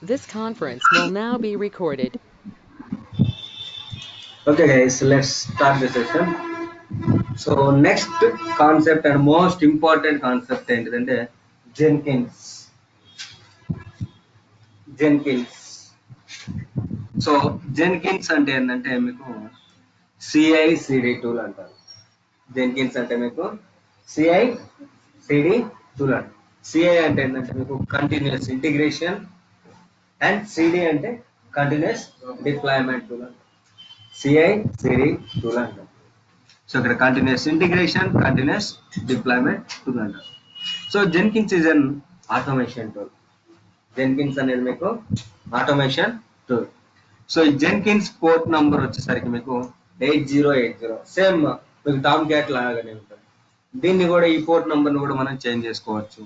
This conference will now be recorded. Okay guys, let's start the session. So next concept and most important concept ఏంటిదంటే Jenkins. Jenkins. So Jenkins అంటే ఏంటంటే మీకు CI/CD tool అంటారు. Jenkins అంటే మీకు CI/CD tool అంటారు. CI అంటే ఏంటంటే మీకు కంటిన్యూస్ ఇంటిగ్రేషన్ అండ్ CD అంటే కంటిన్యూస్ డిప్లాయ్మెంట్ టూల్ అంటారు. CI/CD టూల్ అంటారు. సో ఇక్కడ continuous integration, continuous deployment tool అంటారు. So Jenkins is an automation tool. Jenkins అనేది మీకు ఆటోమేషన్ టూల్. సో ఈ జెన్కిన్స్ పోర్ట్ నంబర్ వచ్చేసరికి మీకు 8080 సేమ్ మీకు టామ్ క్యాట్ లాగానే ఉంటుంది. దీన్ని కూడా ఈ పోర్ట్ నంబర్ని కూడా మనం చేంజ్ చేసుకోవచ్చు.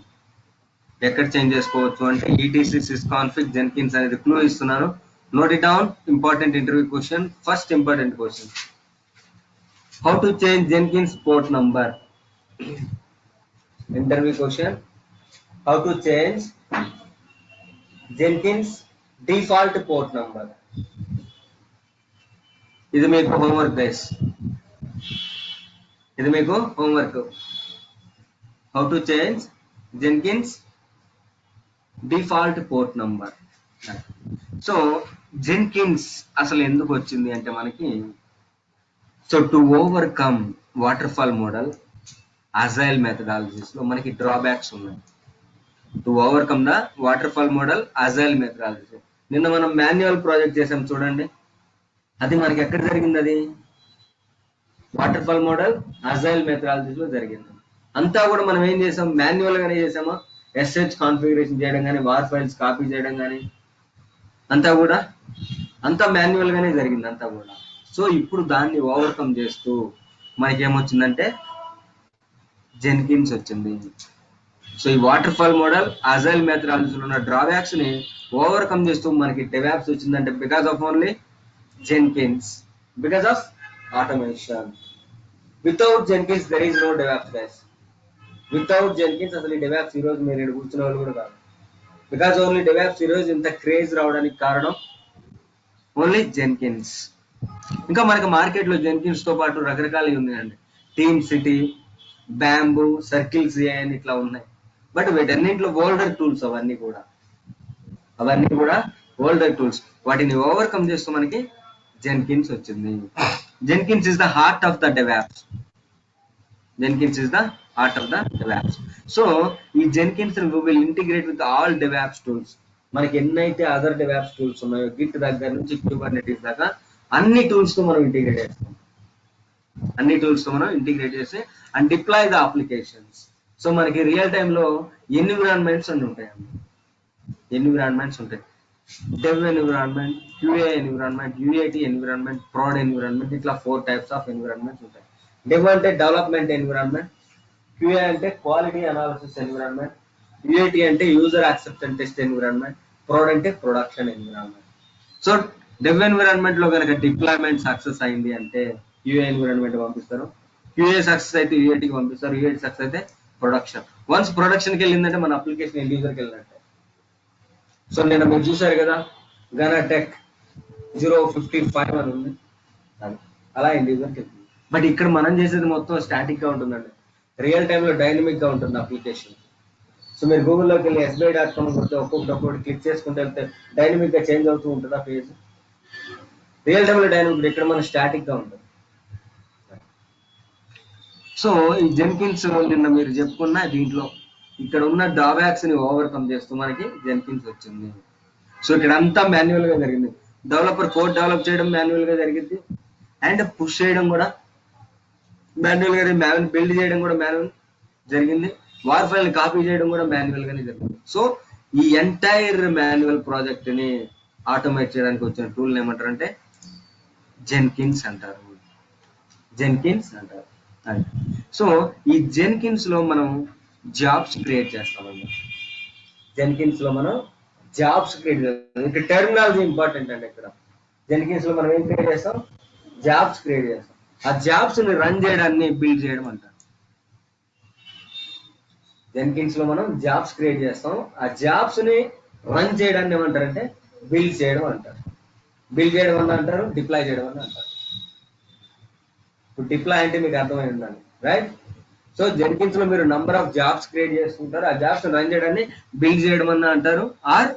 ఎక్కడ చేంజ్ చేసుకోవచ్చు అంటే ఈటీసీ సిస్కాన్ఫిగ్ జెన్కిన్స్ అనేది క్లూ ఇస్తున్నాను. Note it down. Important interview question. First important question, how to change Jenkins port number? Interview question, how to change Jenkins default port number? ఇది మీకు homework guys, ఇది మీకు homework. How to change Jenkins default port number. So Jenkins అసలు ఎందుకు వచ్చింది అంటే మనకి, so to overcome waterfall model agile methodologies లో మనకి డ్రాబ్యాక్స్ ఉన్నాయి. To overcome the waterfall model agile methodology. నిన్న మనం మాన్యువల్ ప్రాజెక్ట్ చేసాం చూడండి, అది మనకి ఎక్కడ జరిగింది? అది వాటర్ఫాల్ మోడల్ అజైల్ మెథడాలజీస్ లో జరిగింది. అంతా కూడా మనం ఏం చేసాం? మాన్యువల్ గానే చేసామా? ఎస్హెచ్ కాన్ఫిగరేషన్ చేయడం కానీ, వార్ ఫైల్స్ కాపీ చేయడం కానీ, అంతా మాన్యువల్ గానే జరిగింది అంతా కూడా. సో ఇప్పుడు దాన్ని ఓవర్కమ్ చేస్తూ మనకి ఏమొచ్చిందంటే జెన్కిన్స్ వచ్చింది. సో ఈ వాటర్ఫాల్ మోడల్ అజైల్ మెథడాలజీలో ఉన్న డ్రాబ్యాక్స్ ని ఓవర్కమ్ చేస్తూ మనకి డెవాప్స్ వచ్చిందంటే because of only Jenkins, because of automation. Without Jenkins there is no DevOps guys. Without Jenkins అసలు ఈ డెవాప్స్ ఈ రోజు మీరు ఇక్కడ కూర్చున్న వాళ్ళు కూడా కాదు. బికాస్ ఓన్లీ డెవాప్స్ ఈ రోజు ఇంత క్రేజ్ రావడానికి కారణం ఓన్లీ జెన్కిన్స్. ఇంకా మనకి మార్కెట్ లో జెన్కిన్స్ తో పాటు రకరకాలు ఉన్నాయండి. Team city, bamboo, circle CI అని ఇట్లా ఉన్నాయి. బట్ వీటన్నింటిలో ఓల్డర్ టూల్స్ అవన్నీ కూడా ఓల్డర్ టూల్స్. వాటిని ఓవర్కమ్ చేస్తూ మనకి జెన్కిన్స్ వచ్చింది. Jenkins is the heart of the DevOps. Jenkins is the heart of the DevOps. So ఈ Jenkins will integrate with all DevOps tools. మనకి ఎన్నైతే అదర్ డెవాప్స్ టూల్స్ ఉన్నాయో, గిట్ దగ్గర నుంచి క్యూబర్నెటిస్ దాకా అన్ని టూల్స్ తో మనం ఇంటిగ్రేట్ చేస్తాం. అన్ని టూల్స్ తో మనం ఇంటిగ్రేట్ చేసి and deploy the applications. So మనకి రియల్ టైమ్ లో ఎన్విరాన్మెంట్స్ అన్ని ఉంటాయండి. ఎన్విరాన్మెంట్స్ ఉంటాయి. Dev environment, QA environment, UAT environment, prod environment, ఇట్లా 4 టైప్స్ ఆఫ్ ఎన్విరాన్మెంట్స్ ఉంటాయి. డెవ్ అంటే డెవలప్మెంట్ ఎన్విరాన్మెంట్, క్యూఏ అంటే క్వాలిటీ అనాలిసిస్ ఎన్విరాన్మెంట్, యూఏటి అంటే user acceptance test environment, prod అంటే production environment. So dev environment లో కనుక డిప్లాయ్మెంట్ సక్సెస్ అయింది అంటే యూఏ ఎన్విరాన్మెంట్ పంపిస్తారు. క్యూఏ సక్సెస్ అయితే యూఏటికి పంపిస్తారు. యూఏటి సక్సెస్ అయితే ప్రొడక్షన్. వన్స్ ప్రొడక్షన్కి వెళ్ళిందంటే మన అప్లికేషన్ ఎండ్ యూజర్కి వెళ్ళినట్టే. సో నేను మీరు చూసారు కదా, గనా టెక్ 055 అని ఉంది, అలా ఎండ్ యూజర్కి వెళ్తుంది. బట్ ఇక్కడ మనం చేసేది మొత్తం స్టాటిక్ గా ఉంటుందండి. రియల్ టైమ్ లో డైనమిక్ గా ఉంటుంది అప్లికేషన్. సో మీరు గూగుల్లోకి వెళ్ళి SBI.com కొడితే ఒక్కొక్కటి క్లిక్ చేసుకుంటే వెళ్తే డైనమిక్ గా చేంజ్ అవుతూ ఉంటుంది ఆ పేజ్. రియల్ టైమ్ లో డైనమిక్, ఇక్కడ మన స్టాటిక్ గా ఉంటుంది. సో ఈ జెన్కిన్స్ నిన్న మీరు చెప్పుకున్న దీంట్లో ఇక్కడ ఉన్న డ్రాబ్యాక్స్ ని ఓవర్కమ్ చేస్తూ మనకి జెన్కిన్స్ వచ్చింది. సో ఇక్కడ అంతా మాన్యువల్ గా జరిగింది. డెవలపర్ కోడ్ డెవలప్ చేయడం మాన్యువల్ గా జరిగింది, అండ్ పుష్ చేయడం కూడా మాన్యువల్ గా, బిల్డ్ చేయడం కూడా మాన్యువల్ జరిగింది, వార్ ఫైల్ కాపీ చేయడం కూడా మాన్యువల్ గానే జరిగింది. సో ఈ ఎంటైర్ మాన్యువల్ ప్రాజెక్ట్ ని ఆటోమేట్ చేయడానికి వచ్చిన టూల్ ఏమంటారంటే జెన్కిన్స్ అంటారు. సో ఈ జెన్కిన్స్ లో మనం జాబ్స్ క్రియేట్ చేస్తామండి. జెన్కిన్స్ లో మనం జాబ్స్ క్రియేట్ చేస్తాం. ఇక్కడ టెర్మినాలజీ ఇంపార్టెంట్ అండి. ఇక్కడ జెన్కిన్స్ లో మనం ఏం క్రియేట్ చేస్తాం? జాబ్స్ క్రియేట్ చేస్తాం. ఆ జాబ్స్ ని రన్ చేయడాన్ని బిల్డ్ చేయడం అంటారు. జెన్కిన్స్ లో మనం జాబ్స్ క్రియేట్ చేస్తాం. ఆ జాబ్స్ ని రన్ చేయడాన్ని ఏమంటారంటే బిల్డ్ చేయడం అంటారు. బిల్డ్ చేయడం అని అంటారు, డిప్లాయ్ చేయడం అని అంటారు. ఇప్పుడు డిప్లాయ్ అంటే మీకు అర్థమై ఉండాలి, రైట్? సో జెన్కిన్స్ లో మీరు నంబర్ ఆఫ్ జాబ్స్ క్రియేట్ చేస్తుంటారు, ఆ జాబ్స్ రన్ చేయడాన్ని బిల్డ్ చేయడం అన్న అంటారు, ఆర్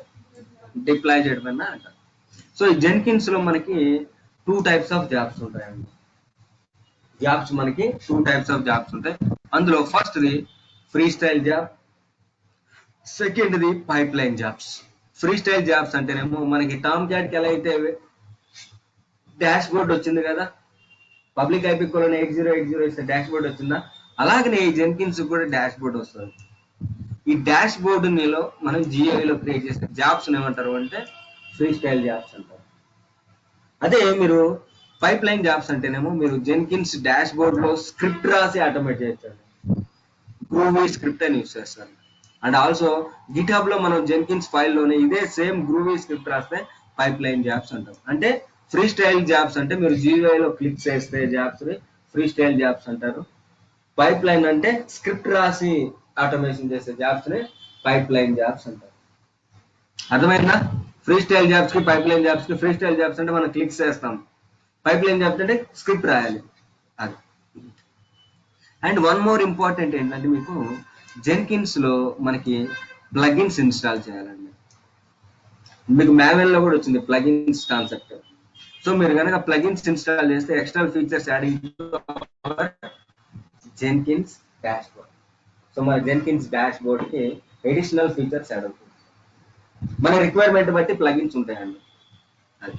డిప్లాయ్ చేయడం అన్న అంటారు. సో ఈ జెన్కిన్స్ లో మనకి 2 types ఆఫ్ జాబ్స్ ఉంటాయండి. జాబ్స్ మనకి 2 types ఆఫ్ జాబ్స్ ఉంటాయి. అందులో ఫస్ట్ది ఫ్రీ స్టైల్ జాబ్, సెకండ్ది pipeline jobs. Freestyle jobs అంటేనేమో మనకి టామ్ క్యాట్కి ఎలా అయితే డాష్ బోర్డ్ వచ్చింది కదా, పబ్లిక్ ఐపీ కోలన్ 8080 ఇస్తే డాష్ బోర్డ్ వచ్చిందా, అలాగనే ఈ జెన్కిన్స్ కూడా డాష్ బోర్డ్ వస్తుంది. ఈ డాష్ బోర్డు నీలో మనం జియోలో క్రియేట్ చేసే జాబ్స్ ఏమంటారు అంటే ఫ్రీ స్టైల్ జాబ్స్ అంటారు. అదే మీరు పైప్ లైన్ జాబ్స్ అంటేనేమో మీరు జెన్కిన్స్ డాష్ బోర్డ్ లో స్క్రిప్ట్ రాసి ఆటోమేట్ చేయొచ్చు. గ్రూవీ స్క్రిప్ట్ అని యూస్ చేస్తారు. అండ్ ఆల్సో గిట్హబ్ లో మనం జెన్కిన్స్ ఫైల్లోనే ఇదే సేమ్ గ్రూవీ స్క్రిప్ట్ రాస్తే పైప్ లైన్ జాబ్స్ అంటాం. అంటే ఫ్రీ స్టైల్ జాబ్స్ అంటే మీరు జీయూఐలో క్లిక్ చేస్తే జాబ్స్ ని ఫ్రీ స్టైల్ జాబ్స్ అంటారు. పైప్ లైన్ అంటే స్క్రిప్ట్ రాసి ఆటోమేషన్ చేసే జాబ్స్ ని పైప్ లైన్ జాబ్స్ అంటారు. అర్థమైందా? ఫ్రీ స్టైల్ జాబ్స్ కి పైప్ లైన్ జాబ్స్ కి, ఫ్రీ స్టైల్ జాబ్స్ అంటే మనం క్లిక్ చేస్తాం, పైప్ లైన్ జాబ్స్ అంటే స్క్రిప్ట్ రాయాలి. అది. అండ్ వన్ మోర్ ఇంపార్టెంట్ ఏంటంటే మీకు జెన్కిన్స్ లో మనకి ప్లగిన్స్ ఇన్స్టాల్ చేయాలండి. మీకు మాన్యువల్ లో కూడా వచ్చింది ప్లగిన్స్ కాన్సెప్ట్. సో మీరు కనుక ప్లగిన్స్ ఇన్స్టాల్ చేస్తే external features adding Jenkins dash board. So మన జెన్కిన్స్ డాష్ బోర్డ్ కి ఎడిషనల్ ఫీచర్స్ యాడ్ అవుతుంది. మన రిక్వైర్మెంట్ బట్టి ప్లగిన్స్ ఉంటాయండి. అది.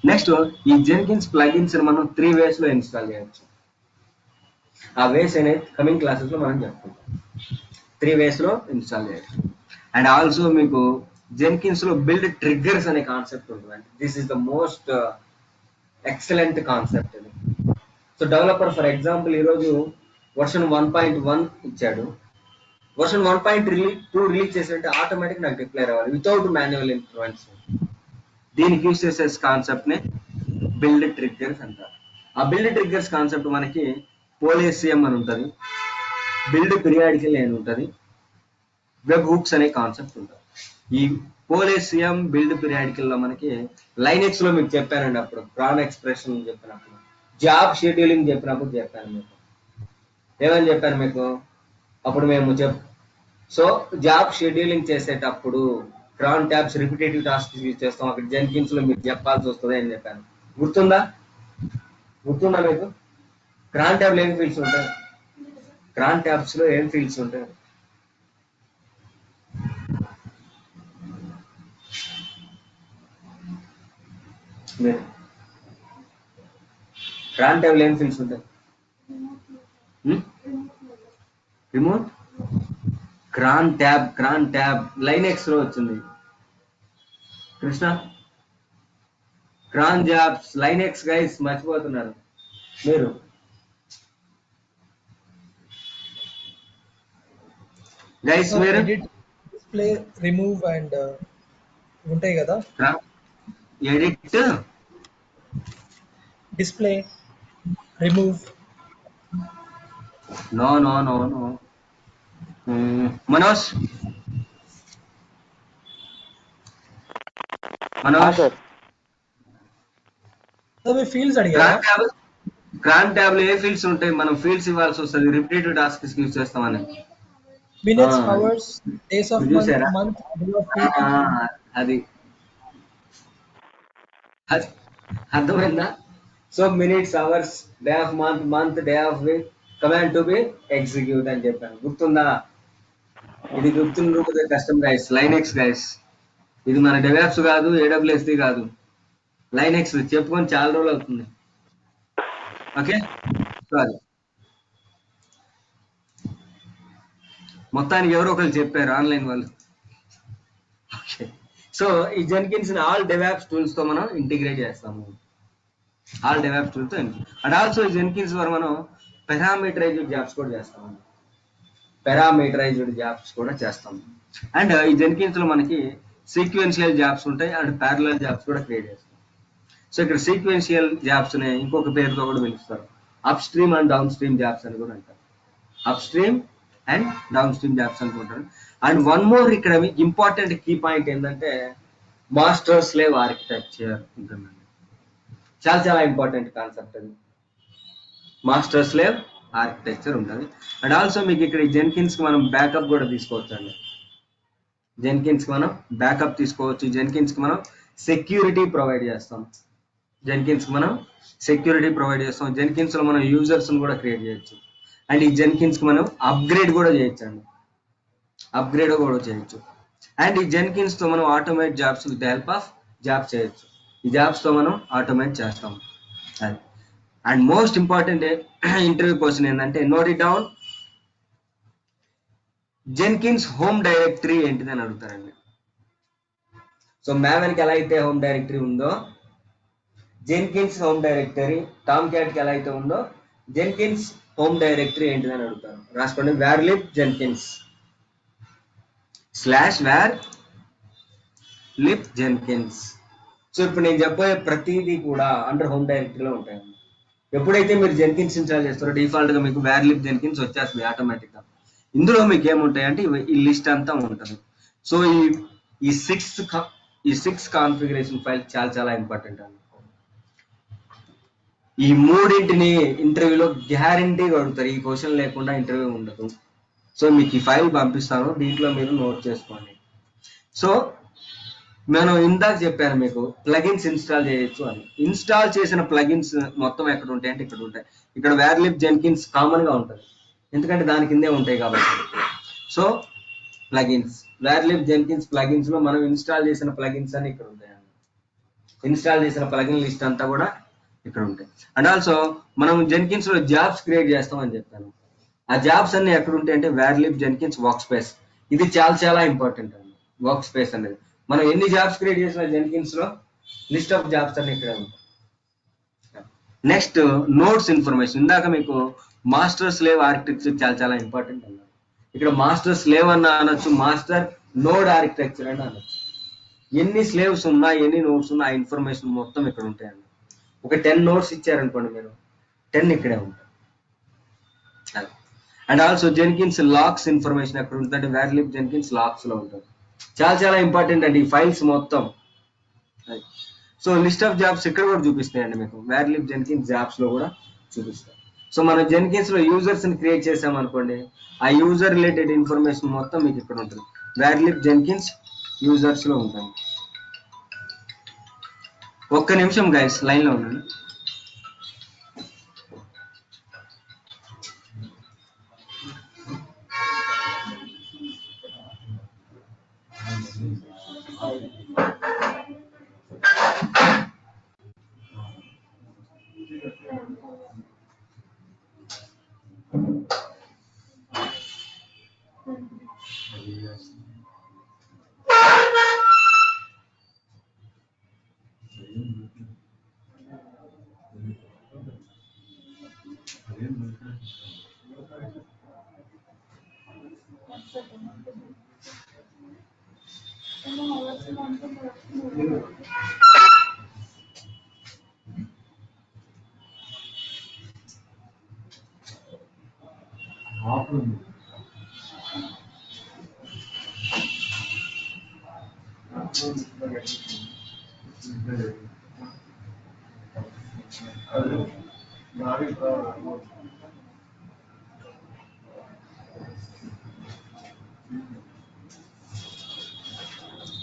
నెక్స్ట్ ఈ జెన్కిన్స్ ప్లగిన్స్ మనం 3 ways లో ఇన్స్టాల్ చేయొచ్చు. ఆ వేస్ అనేది కమింగ్ క్లాసెస్ లో మనం చెప్పుకుంటాం. 3 ways లో ఇన్స్టాల్ చేయొచ్చు. అండ్ ఆల్సో మీకు జెన్కిన్స్ లో బిల్డ్ ట్రిగ్గర్స్ అనే కాన్సెప్ట్ ఉంటుంది. This is the most excellent concept ఇది. సో డెవలపర్ ఫర్ ఎగ్జాంపుల్ ఈరోజు వర్షన్ 1.1 ఇచ్చాడు, వర్షన్ 1.2 రిలీజ్ చేసినట్టు ఆటోమేటిక్ నాకు డిక్లేర్ అవ్వాలి వితౌట్ మాన్యువల్ ఇంటర్వెన్షన్. దీనికి యూస్ చేసే కాన్సెప్ట్ ని బిల్డ్ ట్రిగ్గర్స్ అంటారు. ఆ బిల్డ్ ట్రిగ్గర్స్ కాన్సెప్ట్ మనకి పోలేసియం అని ఉంటుంది, బిల్డ్ పీరియాడికల్ అని ఉంటుంది, వెబ్ హుక్స్ అనే కాన్సెప్ట్ ఉంటుంది. ఈ పోలేసియం బిల్డ్ పీరియాడికల్ లో మనకి లైనెక్స్ లో మీకు చెప్పానండి, అప్పుడు ప్రాన్ ఎక్స్ప్రెషన్ చెప్పినప్పుడు, జాబ్ షెడ్యూలింగ్ చెప్పినప్పుడు చెప్పాను మీకు. ఏమని చెప్పాను మీకు అప్పుడు మేము సో జాబ్ షెడ్యూలింగ్ చేసేటప్పుడు క్రాన్ ట్యాబ్స్ రిపిటేటివ్ టాస్క్ యూజ్ చేస్తాం, అక్కడ జెన్కిన్స్ లో మీరు చెప్పాల్సి వస్తుంది అని చెప్పాను. గుర్తుందా మీకు? క్రాన్ ట్యాబ్ లో ఏం ఫీల్డ్స్ ఉంటాయి? క్రాన్ ట్యాబ్స్ లో ఏం ఫీల్డ్స్ ఉంటాయి? క్రాన్ ట్యాబ్ లో ఏం ఫీల్డ్స్ ఉంటాయి? రిమోట్ క్రాన్ ట్యాబ్ లైనెక్స్ లో వచ్చింది Krishna. Cron jobs Linux guys మర్చిపోతున్నారు మీరు. గైస్ మీరు డిస్ప్లే రిమూవ్ అండ్ ఉంటాయి కదా, edit display remove. No Manoj మీ ఫీల్డ్స్ అడిగారా? క్రాన్ ట్యాబ్ లో ఏ ఫీల్డ్స్ ఉంటాయి? మనం ఫీల్డ్స్ ఇవ్వాల్సి వస్తుంది, రిపిటేటివ్ టాస్క్స్ యూజ్ చేస్తామని. మినిట్స్, అవర్స్, డేస్ ఆఫ్ చూసారా? Month, day of week. అది అర్థమైందా? So minutes, hours, day of month, day of week, command to be execute అని చెప్పాను. గుర్తుందా? ఇది గుర్తుండే కష్టం గైస్. లైనెక్స్ గైస్, ఇది మన డెవాప్స్ కాదు, ఏడబ్ల్యూఎస్డి కాదు, లైనెక్స్. చెప్పుకొని చాలా రోజులు అవుతుంది. ఓకే, సో అది మొత్తానికి ఎవరో ఒకరు చెప్పారు ఆన్లైన్ వాళ్ళు. ఓకే, సో ఈ జెన్కిన్స్ ఆల్ డెవాప్స్ టూల్స్ తో మనం ఇంటిగ్రేట్ చేస్తాము. ఆల్ డెవాప్స్ టూల్స్ తో. అండ్ ఆల్సో ఈ జెన్కిన్స్ ద్వారా మనం పారామీటరైజ్డ్ జాబ్స్ కూడా చేస్తాము. అండ్ ఈ జెన్కిన్స్ లో మనకి సీక్వెన్షియల్ జాబ్స్ ఉంటాయి అండ్ ప్యారలల్ జాబ్స్ కూడా క్రియేట్ చేస్తాం. సో ఇక్కడ సీక్వెన్షియల్ జాబ్స్ ని ఇంకొక పేరుతో కూడా పిలుస్తారు, up stream and down stream jobs అని కూడా అంటారు. Up stream and down stream jobs అనుకుంటారు. అండ్ వన్ మోర్ ఇక్కడ ఇంపార్టెంట్ కీ పాయింట్ ఏంటంటే మాస్టర్ స్లేవ్ ఆర్కిటెక్చర్ ఉంటుందండి. చాలా చాలా ఇంపార్టెంట్ కాన్సెప్ట్ అది. మాస్టర్ స్లేవ్ ఆర్కిటెక్చర్ ఉంటుంది. అండ్ ఆల్సో మీకు ఇక్కడ జెన్కిన్స్ కి మనం బ్యాకప్ కూడా తీసుకోవచ్చు అండి. జెన్కిన్స్ కి మనం బ్యాకప్ తీసుకోవచ్చు. జెన్కిన్స్ కి మనం సెక్యూరిటీ ప్రొవైడ్ చేస్తాం. జెన్కిన్స్ కి మనం సెక్యూరిటీ ప్రొవైడ్ చేస్తాం. జెన్కిన్స్ లో మనం యూజర్స్ కూడా క్రియేట్ చేయొచ్చు. అండ్ ఈ జెన్కిన్స్ కి మనం అప్గ్రేడ్ కూడా చేయొచ్చు అండి. అప్గ్రేడ్ కూడా చేయొచ్చు. అండ్ ఈ జెన్కిన్స్ తో మనం automate jobs with help of jobs చేయొచ్చు. ఈ జాబ్స్ తో మనం ఆటోమేట్ చేస్తాం. అది. And most important interview question ఏంటంటే note it down. Jenkins home directory ఏంటిది అని అడుగుతారండి. సో Maven కి ఎలా అయితే హోమ్ డైరెక్టరీ ఉందో Jenkins home directory, Tomcat కి ఎలా అయితే ఉందో జెన్కిన్స్ హోమ్ డైరెక్టరీ ఏంటిది అని అడుగుతారు. రాసుకోండి varlib jenkins /varlib jenkins. So ఇప్పుడు నేను చెప్పబోయే ప్రతిదీ కూడా అండర్ హోమ్ డైరెక్టరీలో ఉంటాయండి. ఎప్పుడైతే మీరు జెన్కిన్స్ ఇన్స్టాల్ చేస్తారో డిఫాల్ట్ గా మీకు varlib jenkins వచ్చేస్తుంది ఆటోమేటిక్ గా. ఇందులో మీకు ఏముంటాయంటే ఈ లిస్ట్ అంతా ఉంటుంది. సో ఈ సిక్స్ కాన్ఫిగరేషన్ ఫైల్ చాలా చాలా ఇంపార్టెంట్ అండి. ఈ మూడింటిని ఇంటర్వ్యూలో గ్యారంటీగా అడుగుతారు. ఈ క్వశ్చన్ లేకుండా ఇంటర్వ్యూ ఉండదు. సో మీకు ఈ ఫైల్ పంపిస్తాను, దీంట్లో మీరు నోట్ చేసుకోండి. సో నేను ఇందాక చెప్పాను మీకు ప్లగిన్స్ ఇన్స్టాల్ చేయొచ్చు అని. ఇన్స్టాల్ చేసిన ప్లగిన్స్ మొత్తం ఎక్కడ ఉంటాయి అంటే ఇక్కడ ఉంటాయి. ఇక్కడ varlib jenkins కామన్ గా ఉంటుంది, ఎందుకంటే దాని కిందే ఉంటాయి కాబట్టి. So plugins varlib jenkins plugins లో మనం ఇన్స్టాల్ చేసిన ప్లగిన్స్ అని ఇక్కడ ఉంటాయండి. ఇన్స్టాల్ చేసిన ప్లగిన్ లిస్ట్ అంతా కూడా ఇక్కడ ఉంటాయి. అండ్ ఆల్సో మనం జెన్కిన్స్ లో జాబ్స్ క్రియేట్ చేస్తామని చెప్పాను. ఆ జాబ్స్ అన్ని ఎక్కడ ఉంటాయి అంటే varlib jenkins వర్క్ స్పేస్. ఇది చాలా చాలా ఇంపార్టెంట్ అండి. వర్క్ స్పేస్ అనేది మనం ఎన్ని జాబ్స్ క్రియేట్ చేసిన జెన్కిన్స్ లో లిస్ట్ ఆఫ్ జాబ్స్ అన్ని ఇక్కడ ఉంటాయి. Next nodes information. ఇందాక మీకు మాస్టర్ స్లేవ్ ఆర్కిటెక్చర్ చాలా చాలా ఇంపార్టెంట్ అన్నారు. ఇక్కడ మాస్టర్ స్లేవ్ అన్న అనొచ్చు, మాస్టర్ నోడ్ ఆర్కిటెక్చర్ అని అనొచ్చు. ఎన్ని స్లేవ్స్ ఉన్నా ఎన్ని నోడ్స్ ఉన్నా ఆ ఇన్ఫర్మేషన్ మొత్తం ఇక్కడ ఉంటాయండి. ఒక 10 నోట్స్ ఇచ్చారనుకోండి మీరు, 10 ఇక్కడే ఉంటాయి. And also Jenkins lakhs information ఎక్కడ ఉంటుంది, varlib jenkins లాక్స్ లో ఉంటుంది. చాలా చాలా ఇంపార్టెంట్ అండి ఈ ఫైల్స్ మొత్తం. సో లిస్ట్ ఆఫ్ జాబ్స్ ఇక్కడ కూడా చూపిస్తాయండి మీకు, varlib jenkins జాబ్స్ లో కూడా చూపిస్తాయి. సో మనం జెన్కిన్స్ లో యూజర్స్ ని క్రియేట్ చేసాం అనుకోండి, ఆ యూజర్ రిలేటెడ్ ఇన్ఫర్మేషన్ మొత్తం మీకు ఇక్కడ ఉంటుంది. varlib jenkins యూజర్స్ లో ఉంటుంది. ఒక్క నిమిషం గైస్ లైన్ లో ఉండండి.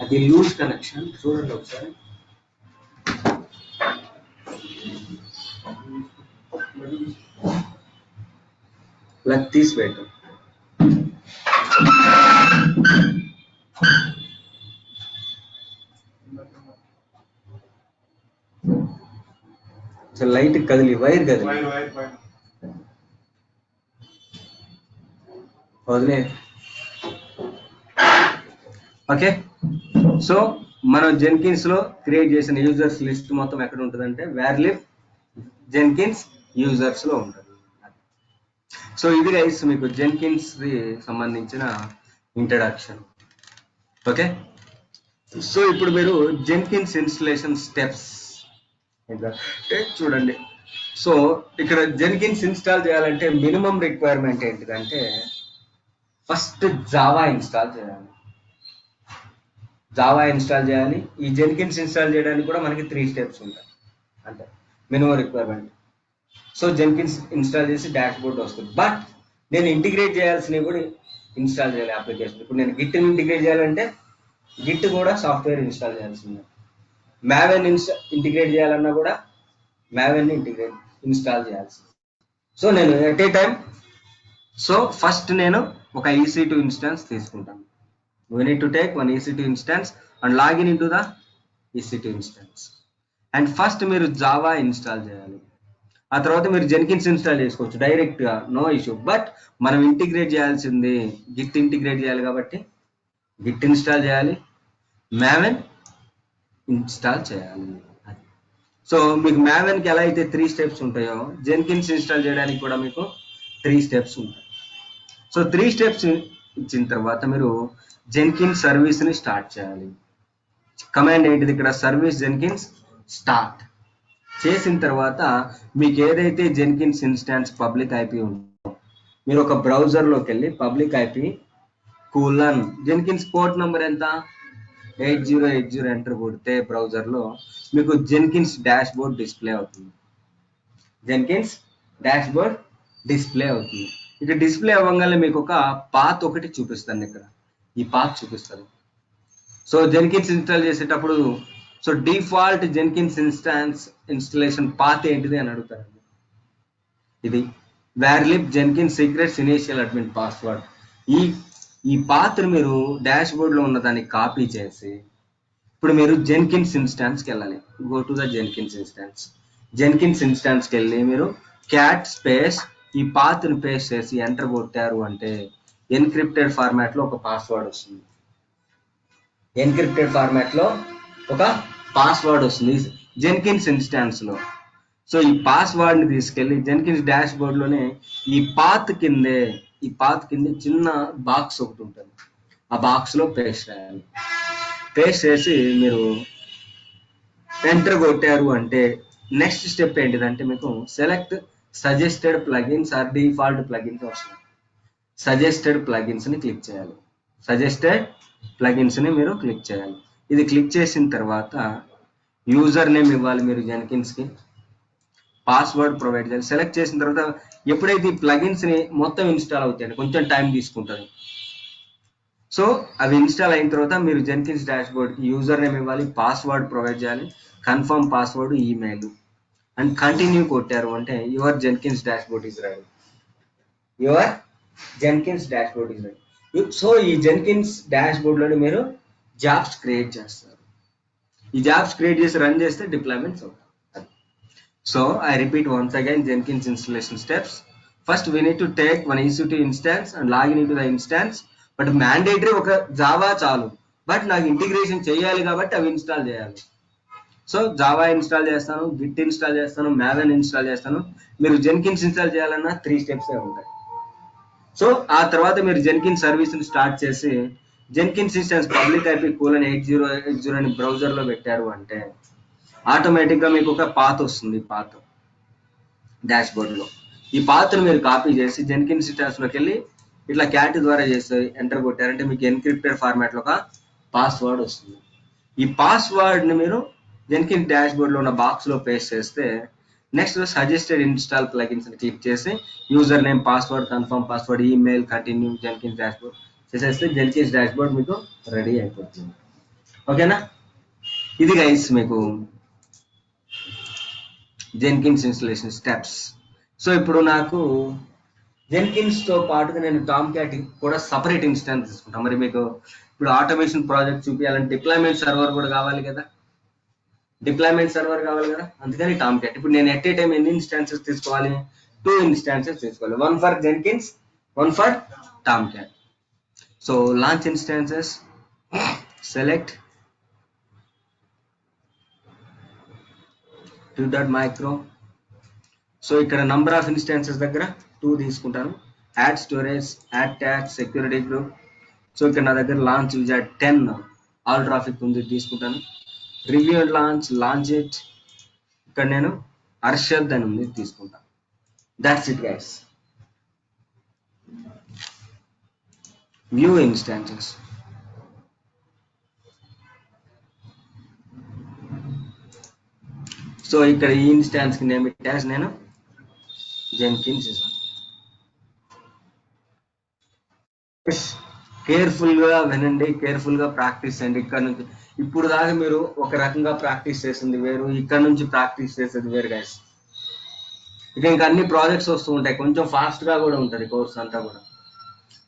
అది లూజ్ కనెక్షన్ చూడండి ఒకసారి. ప్లగ్ తీసి పెట్టు. లైట్ కదిలి వైర్ కదిలి వదిలే. ఓకే, సో మనం జెన్కిన్స్ లో క్రియేట్ చేసిన యూజర్స్ లిస్ట్ మొత్తం ఎక్కడ ఉంటుందంటే varlib jenkins యూజర్స్ లో ఉంటుంది. సో ఇది గైస్ మీకు జెన్కిన్స్ కి సంబంధించిన ఇంట్రడక్షన్. ఓకే, సో ఇప్పుడు మీరు జెన్కిన్స్ ఇన్స్టలేషన్ స్టెప్స్ చూడండి. సో ఇక్కడ జెన్కిన్స్ ఇన్స్టాల్ చేయాలంటే మినిమం రిక్వైర్మెంట్ ఏంటిదంటే ఫస్ట్ జావా ఇన్స్టాల్ చేయాలి. ఈ జెన్కిన్స్ ఇన్స్టాల్ చేయడానికి కూడా మనకి 3 స్టెప్స్ ఉంటాయి అంటే minimum requirement. So Jenkins install చేసి డాష్ బోర్డ్ వస్తుంది. బట్ నేను ఇంటిగ్రేట్ చేయాల్సినవి కూడా ఇన్స్టాల్ చేయాలి అప్లికేషన్. ఇప్పుడు నేను గిట్ ఇంటిగ్రేట్ చేయాలంటే గిట్ కూడా సాఫ్ట్వేర్ ఇన్స్టాల్ చేయాల్సిందే. మావెన్ ఇంటిగ్రేట్ చేయాలన్నా కూడా మావెన్ ఇన్స్టాల్ చేయాల్సింది. సో నేను ఎట్ ఏ టైం ఫస్ట్ నేను ఒక EC2 ఇన్స్టాన్స్ తీసుకుంటాను. We need to take one EC2 instance and log into the EC2 instance. And first మీరు జావా ఇన్స్టాల్ చేయాలి. ఆ తర్వాత మీరు జెన్కిన్స్ ఇన్స్టాల్ చేసుకోవచ్చు డైరెక్ట్గా, నో ఇష్యూ. బట్ మనం ఇంటిగ్రేట్ చేయాల్సింది గిట్ ఇంటిగ్రేట్ చేయాలి కాబట్టి గిట్ ఇన్స్టాల్ చేయాలి, మావెన్ ఇన్స్టాల్ చేయాలి. సో మీకు మావెన్కి ఎలా అయితే 3 స్టెప్స్ ఉంటాయో జెన్కిన్స్ ఇన్స్టాల్ చేయడానికి కూడా మీకు 3 స్టెప్స్ ఉంటాయి. సో 3 స్టెప్స్ ఇచ్చిన తర్వాత మీరు జెన్కిన్స్ సర్వీస్ ని స్టార్ట్ చేయాలి. కమాండ్ ఏంటిది ఇక్కడ? సర్వీస్ జెన్కిన్స్ స్టార్ట్ చేసిన తర్వాత మీకు ఏదైతే జెన్కిన్స్ ఇన్స్టాన్స్ పబ్లిక్ ఐపీ ఉందో మీరు ఒక బ్రౌజర్లోకి వెళ్ళి public IP colon Jenkins port number ఎంత 8080 ఎంటర్ కొడితే బ్రౌజర్లో మీకు జెన్కిన్స్ డాష్ బోర్డ్ డిస్ప్లే అవుతుంది. ఇక్కడ డిస్ప్లే అవ్వగానే మీకు ఒక పాత్ ఒకటి చూపిస్తాను. ఇక్కడ ఈ పాత్ చూపిస్తాను. సో జెన్కిన్స్ ఇన్స్టాల్ చేసేటప్పుడు డిఫాల్ట్ జెన్కిన్స్ ఇన్స్టాలేషన్ పాత్ ఏంటిది అని అడుగుతారు. ఇది varlib jenkins secrets initial admin password. ఈ పాత్ మీరు డాష్ బోర్డ్ లో ఉన్న దాన్ని కాపీ చేసి ఇప్పుడు మీరు జెన్కిన్స్ ఇన్స్టాన్స్కి వెళ్ళాలి. గో టు ద జెన్కిన్స్ ఇన్స్టాన్స్కి వెళ్ళి మీరు క్యాట్ స్పేస్ ఈ పాత్ని పేస్ట్ చేసి ఎంటర్ కొట్టారు అంటే ఎన్క్రిప్టెడ్ ఫార్మాట్ లో ఒక పాస్వర్డ్ వస్తుంది. జెన్కిన్స్ ఇన్స్టాన్స్ లో. సో ఈ పాస్వర్డ్ ని తీసుకెళ్లి జెన్కిన్స్ డాష్ బోర్డ్ లోనే ఈ పాత్ కిందే చిన్న బాక్స్ ఒకటి ఉంటుంది. ఆ బాక్స్ లో పేస్ట్ చేయాలి. పేస్ట్ చేసి మీరు ఎంటర్ కొట్టారు అంటే నెక్స్ట్ స్టెప్ ఏంటిదంటే మీకు select suggested plugins or default plugins వస్తుంది. సజెస్టెడ్ ప్లగిన్స్ ని క్లిక్ చేయాలి. ఇది క్లిక్ చేసిన తర్వాత యూజర్ నేమ్ ఇవ్వాలి. మీరు జెన్కిన్స్ కి పాస్వర్డ్ ప్రొవైడ్ చేయాలి. సెలెక్ట్ చేసిన తర్వాత ఎప్పుడైతే ఈ ప్లగిన్స్ ని మొత్తం ఇన్స్టాల్ అవుతాయి కొంచెం టైం తీసుకుంటుంది. సో అవి ఇన్స్టాల్ అయిన తర్వాత మీరు జెన్కిన్స్ డాష్ బోర్డ్ కి యూజర్ నేమ్ ఇవ్వాలి, పాస్వర్డ్ ప్రొవైడ్ చేయాలి, confirm password, email and continue కొట్టారు అంటే your Jenkins dash board is ready. So ఈ జెన్కిన్స్ డాష్ బోర్డ్ లోనే మీరు జాబ్స్ క్రియేట్ చేస్తారు. ఈ జాబ్స్ క్రియేట్ చేసి రన్ చేస్తే డిప్లాయ్మెంట్స్ అవుతాయి. So I repeat once again Jenkins installation steps. First we need to take one EC2 instance and log into the instance. But mandatory ఒక Java చాలు. But నాకు integration చేయాలి కాబట్టి అవి ఇన్స్టాల్ చేయాలి. సో జావా ఇన్స్టాల్ చేస్తాను, Git install చేస్తాను, Maven install చేస్తాను. మీరు జెన్కిన్స్ ఇన్స్టాల్ చేయాలన్నా 3 స్టెప్స్ ఉంటాయి. సో ఆ తర్వాత మీరు జెన్కిన్స్ సర్వీస్ ని స్టార్ట్ చేసి జెన్కిన్స్ ఇన్స్టాన్స్ పబ్లిక్ ఐపీ కూలన్ 8080 అని బ్రౌజర్ లో పెట్టారు అంటే ఆటోమేటిక్ గా మీకు ఒక పాత్ వస్తుంది. పాత్ డాష్ బోర్డ్ లో ఈ పాత్ ను మీరు కాపీ చేసి జెన్కిన్స్ ఇన్స్టాన్స్ లోకి వెళ్ళి ఇట్లా క్యాట్ ద్వారా చేస్తే ఎంటర్ కొట్టారంటే మీకు ఎన్క్రిప్టెడ్ ఫార్మాట్ లో ఒక పాస్వర్డ్ వస్తుంది. ఈ పాస్వర్డ్ ని మీరు జెన్కిన్స్ డాష్ బోర్డ్ లో ఉన్న బాక్స్ లో పేస్ట్ చేస్తే నెక్స్ట్ సజెస్టెడ్ ఇన్స్టాల్ ప్లగిన్స్ ని క్లిక్ చేసి user name, password, confirm password, email, continue Jenkins dash board చేసేస్తే జెన్కిన్స్ డాష్ బోర్డ్ మీకు రెడీ అయిపోతుంది. ఓకేనా? ఇది గైస్ మీకు జెన్కిన్స్ ఇన్స్టాలేషన్ స్టెప్స్. సో ఇప్పుడు నాకు జెన్కిన్స్ తో పాటుగా నేను టామ్ క్యాట్ కూడా సపరేట్ ఇన్స్టాన్స్ తీసుకుంటాను. మరి మీకు ఇప్పుడు ఆటోమేషన్ ప్రాజెక్ట్ చూపించాలంటే డిప్లాయ్మెంట్ సర్వర్ కూడా కావాలి కదా, అందుకని టామ్ క్యాట్. ఇప్పుడు నేను ఎట్ ఏ టైం ఎన్ని ఇన్స్టాన్సెస్ తీసుకోవాలి? 2 ఇన్స్టాన్సెస్ తీసుకోవాలి. 1 for Jenkins, 1 for Tom cat. So launch instances, select .micro. So ఇక్కడ నంబర్ ఆఫ్ ఇన్స్టాన్సెస్ దగ్గర 2 తీసుకుంటాను. Add storage, add tag, security group. So ఇక్కడ నా దగ్గర లాంచ్ విజార్డ్ 10 ఆల్ ట్రాఫిక్ ఉంది, తీసుకుంటాను. Review and launch it. ఇక్కడ నేను అర్షద్ అని ఉంది, తీసుకుంటాను. That's it guys. View instances. So ఇక్కడ ఈ ఇన్స్టాన్స్ కి నేమ్ ఇట్ నేను జెన్కిన్స్ ఇస్తాను. కేర్ఫుల్ గా వినండి, కేర్ఫుల్ గా ప్రాక్టీస్ చేయండి. ఇక్కడ నుంచి ఇప్పుడు దాకా మీరు ఒక రకంగా ప్రాక్టీస్ చేసింది వేరు, ఇక్కడ నుంచి ప్రాక్టీస్ చేసేది వేరు గైస్. ఇక ఇంకా అన్ని ప్రాజెక్ట్స్ వస్తూ ఉంటాయి, కొంచెం ఫాస్ట్ గా కూడా ఉంటుంది కోర్స్ అంతా కూడా.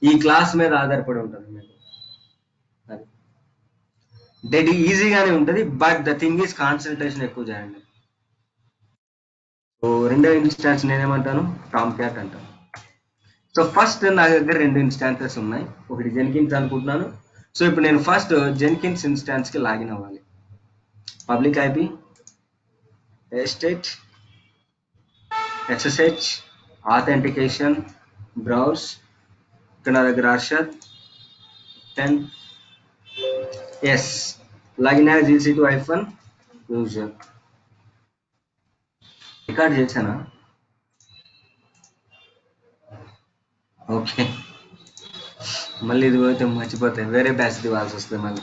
ఈ క్లాస్ మీద ఆధారపడి ఉంటుంది మీకు. అది డెడ్ ఈజీగానే ఉంటుంది, but the thing is concentration ఎక్కువ చేయండి. సో రెండో ఇన్స్టాన్స్ నేనేమంటాను, టామ్ క్యాట్ అంటాను. సో ఫస్ట్ నా దగ్గర 2 ఇన్స్టాన్సెస్ ఉన్నాయి, ఒకటి జెన్కిన్స్ అనుకుంటున్నాను. సో ఇప్పుడు నేను ఫస్ట్ జెన్కిన్స్ ఇన్స్టాన్స్ కి లాగిన్ అవ్వాలి. Public IP estate SSH authentication browse. ఇక్కడ నా దగ్గర Arshad 10 S login as EC2 user. Record చేశానా? ఓకే, మళ్ళీ ఇది పోతే మర్చిపోతాయి, వేరే బ్యాచ్ ఇవ్వాల్సి వస్తుంది మళ్ళీ.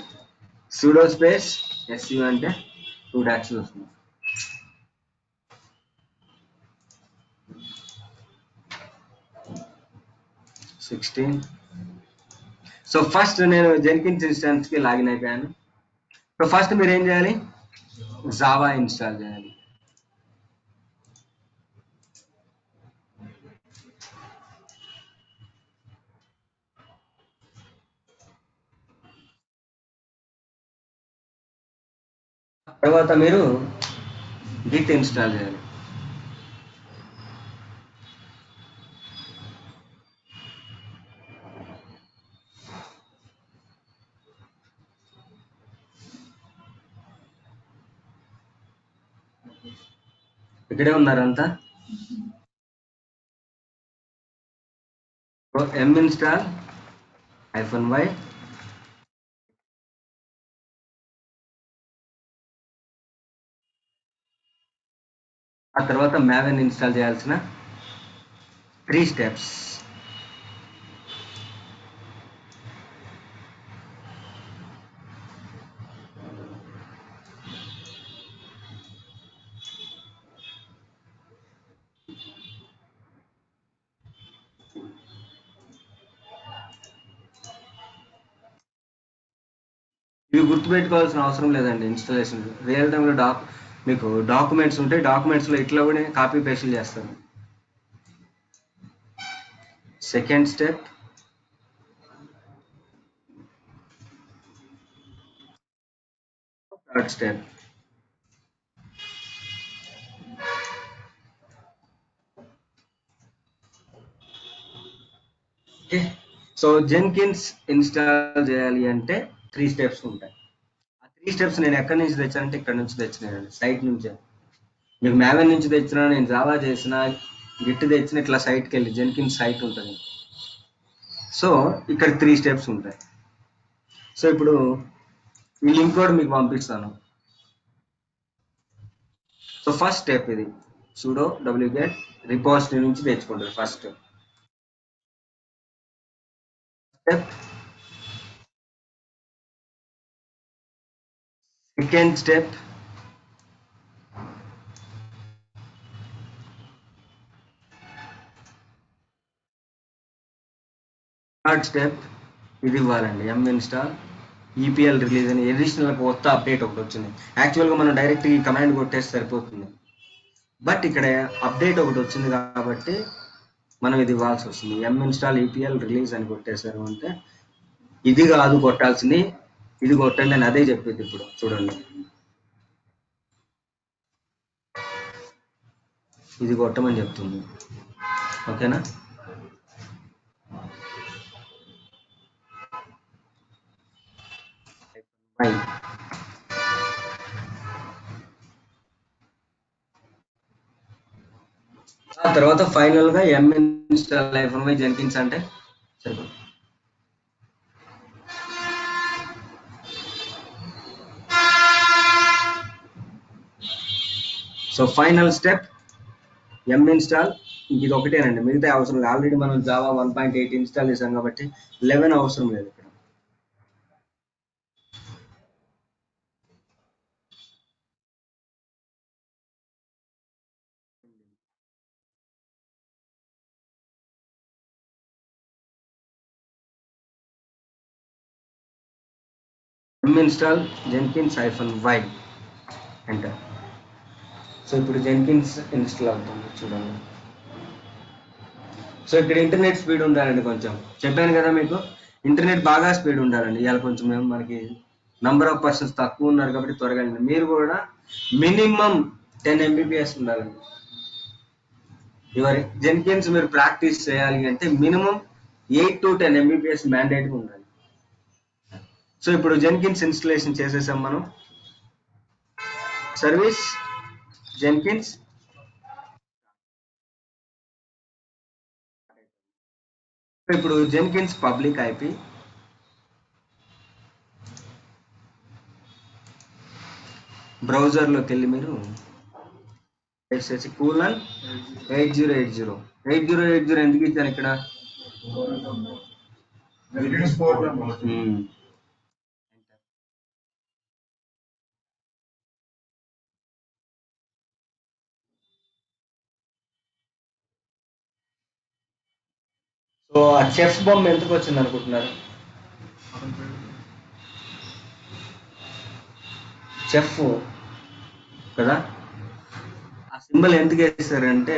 సూడో స్పేస్ SU అంటే 2 డాట్స్ వస్తుంది. సో ఫస్ట్ నేను జెన్కిన్స్ ఇన్స్టాన్స్ కి లాగిన్ అయిపోయాను. సో ఫస్ట్ మీరు ఏం చేయాలి, జావా ఇన్స్టాల్ చేయాలి. తర్వాత మీరు గిట్ ఇన్స్టాల్ చేయాలి. ఇక్కడే ఉన్నారంతా. install -y ఆ తర్వాత maven ఇన్స్టాల్ చేయాల్సిన 3 స్టెప్స్. ఇవి గుర్తుపెట్టుకోవాల్సిన అవసరం లేదండి. ఇన్స్టాలేషన్ రియల్ టైంలో మీకు డాక్యుమెంట్స్ ఉంటాయి, డాక్యుమెంట్స్లో ఇట్లా కూడా కాపీ పేస్ట్ చేస్తాను. Second step, third step. Okay, so Jenkins install చేయాలి అంటే 3 స్టెప్స్ ఉంటాయి. ఆ 3 స్టెప్స్ నేను ఎక్కడి నుంచి తెచ్చానంటే ఇక్కడ నుంచి తెచ్చినానండి, సైట్ నుంచే. మీకు maven నుంచి తెచ్చినా, నేను జావా చేసిన, గిట్ తెచ్చిన, ఇట్లా సైట్కి వెళ్ళి జెన్కిన్స్ సైట్ ఉంటుంది. సో ఇక్కడ 3 స్టెప్స్ ఉంటాయి. సో ఇప్పుడు ఈ లింక్ కూడా మీకు పంపిస్తాను. సో ఫస్ట్ స్టెప్ ఇది, sudo wget రిపోజిటరీ నుంచి తెచ్చుకుంటారు first step. Second step, third step ఇది ఇవ్వాలండి, install EPL రిలీజ్ అని ఎడిషనల్ కొత్త అప్డేట్ ఒకటి వచ్చింది. యాక్చువల్గా మనం డైరెక్ట్ ఈ కమాండ్ కొట్టేసి సరిపోతుంది, బట్ ఇక్కడ అప్డేట్ ఒకటి వచ్చింది కాబట్టి మనం ఇది ఇవ్వాల్సి వస్తుంది. install EPL రిలీజ్ అని కొట్టేశారు అంటే ఇది కాదు కొట్టాల్సింది, ఇది కొట్టండి అని అదే చెప్పింది. ఇప్పుడు చూడండి, ఇది కొట్టమని చెప్తుంది. ఓకేనా? ఆ తర్వాత ఫైనల్ గా install జెన్కిన్స్ అంటే సరిపోతుంది. సో ఫైనల్ స్టెప్ install ఇది ఒకటేనండి, మిగతా అవసరం లేదు. ఆల్రెడీ మనం జావా 1.8 ఇన్స్టాల్ చేసాం కాబట్టి 11 అవసరం లేదు ఇక్కడ. Install Jenkins -y enter. So ఇప్పుడు జెన్కిన్స్ ఇన్స్టాల్ అవుతుంది చూడండి. సో ఇక్కడ ఇంటర్నెట్ స్పీడ్ ఉండాలండి, కొంచెం చెప్పాను కదా మీకు, ఇంటర్నెట్ బాగా స్పీడ్ ఉండాలండి. ఇవాళ కొంచెం మనకి నంబర్ ఆఫ్ పర్సన్స్ తక్కువ ఉన్నారు కాబట్టి త్వరగా వెళ్ళండి. మీరు కూడా మినిమం 10 MBPS ఉండాలండి. ఇవరి జెన్కిన్స్ మీరు ప్రాక్టీస్ చేయాలి అంటే మినిమం 8 to 10 MBPS మ్యాండేట్గా ఉండాలి. సో ఇప్పుడు జెన్కిన్స్ ఇన్స్టలేషన్ చేసేసాం మనం. సర్వీస్ జెన్కిన్స్ ఇప్పుడు జెన్కిన్స్ పబ్లిక్ ఐపి బ్రౌజర్లోకి వెళ్ళి మీరు చేసి కూలన్ 8080 ఎందుకు ఇచ్చాను ఇక్కడ? సో ఆ చెఫ్ బొమ్మ ఎందుకు వచ్చింది అనుకుంటున్నారు? చెఫ్ కదా, ఆ సింబల్ ఎందుకు వేస్తారంటే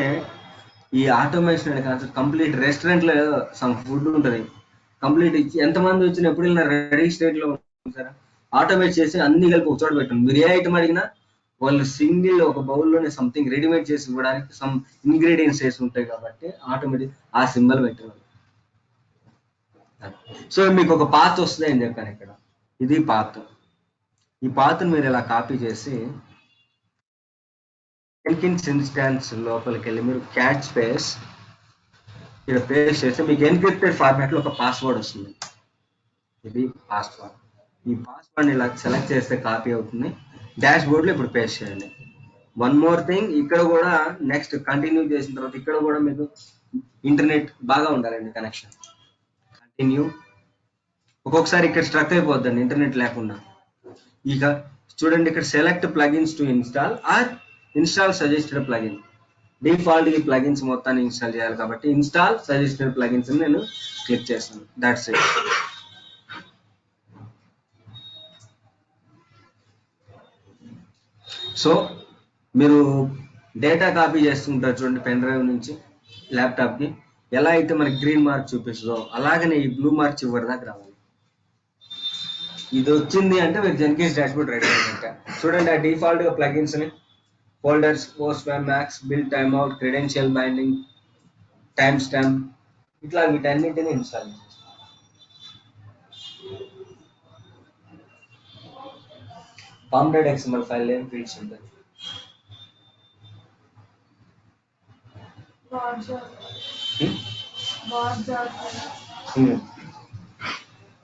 ఈ ఆటోమేషన్ అనే కాన్సెప్ట్ కంప్లీట్ రెస్టారెంట్ లో సమ్ ఫుడ్ ఉంటుంది, కంప్లీట్ ఎంతమంది వచ్చినా ఎప్పుడు వెళ్ళినా రెడీ స్టేట్ లో ఉంటారా, ఆటోమేట్ చేసి అన్ని కలిపి ఒక చోట పెట్టండి. మీరు ఏ ఐటమ్ అడిగినా వాళ్ళు సింగిల్ ఒక బౌల్లోనే సంథింగ్ రెడీమేడ్ చేసి ఇవ్వడానికి సమ్ ఇంగ్రీడియంట్స్ వేసి ఉంటాయి కాబట్టి ఆటోమేటిక్ ఆ సింబల్ పెట్టేవాళ్ళు. సో మీకు ఒక పాత్ వస్తుంది అని చెప్పాను ఇక్కడ, ఇది పాత్. ఈ పాత్ను మీరు ఇలా కాపీ చేసి జెన్కిన్స్ ఇన్స్టాన్స్ లోపలికి వెళ్ళి మీరు క్యాట్ స్పేస్ ఇక్కడ పేస్ట్ చేస్తే మీకు ఎన్క్రిప్టెడ్ ఫార్మాట్ లో ఒక పాస్వర్డ్ వస్తుంది. ఇది పాస్వర్డ్. ఈ పాస్వర్డ్ ఇలా సెలెక్ట్ చేస్తే కాపీ అవుతుంది. డాష్ బోర్డ్ లో ఇప్పుడు పేస్ట్ చేయండి. వన్ మోర్ థింగ్, ఇక్కడ కూడా నెక్స్ట్ కంటిన్యూ చేసిన తర్వాత ఇక్కడ కూడా మీకు ఇంటర్నెట్ బాగా ఉండాలండి, కనెక్షన్. కంటిన్యూ. ఒక్కొక్కసారి ఇక్కడ స్ట్రక్ అయిపోద్దండి ఇంటర్నెట్ లేకుండా. ఇక చూడండి ఇక్కడ select plugins to install are install suggested plugin. Default ఈ ప్లగిన్స్ మొత్తాన్ని ఇన్స్టాల్ చేయాలి కాబట్టి ఇన్స్టాల్ సజెస్టెడ్ ప్లగిన్స్ నేను క్లిక్ చేస్తాను. That's it. సో మీరు డేటా కాపీ చేస్తుంటారు చూడండి పెన్ డ్రైవ్ నుంచి ల్యాప్టాప్కి, ఎలా అయితే మనకి గ్రీన్ మార్క్ చూపిస్తుందో అలాగనే ఈ బ్లూ మార్క్ చివరి దాకా రావాలి. ఇది వచ్చింది అంటే మీరు జెన్కిన్స్ డాష్బోర్డ్ రెడీ అయిందంట. చూడండి ఆ డిఫాల్ట్ గా ప్లగిన్స్ ని folders, post max, build time out, credential binding, time stamp, ఇట్లా వీటన్నిటిని ఇన్స్టాల్ చేస్తాం. పామ్.డాట్ ఎక్స్ఎంఎల్ ఫైల్ ఏం ఫీల్డ్స్ ఉంటుంది.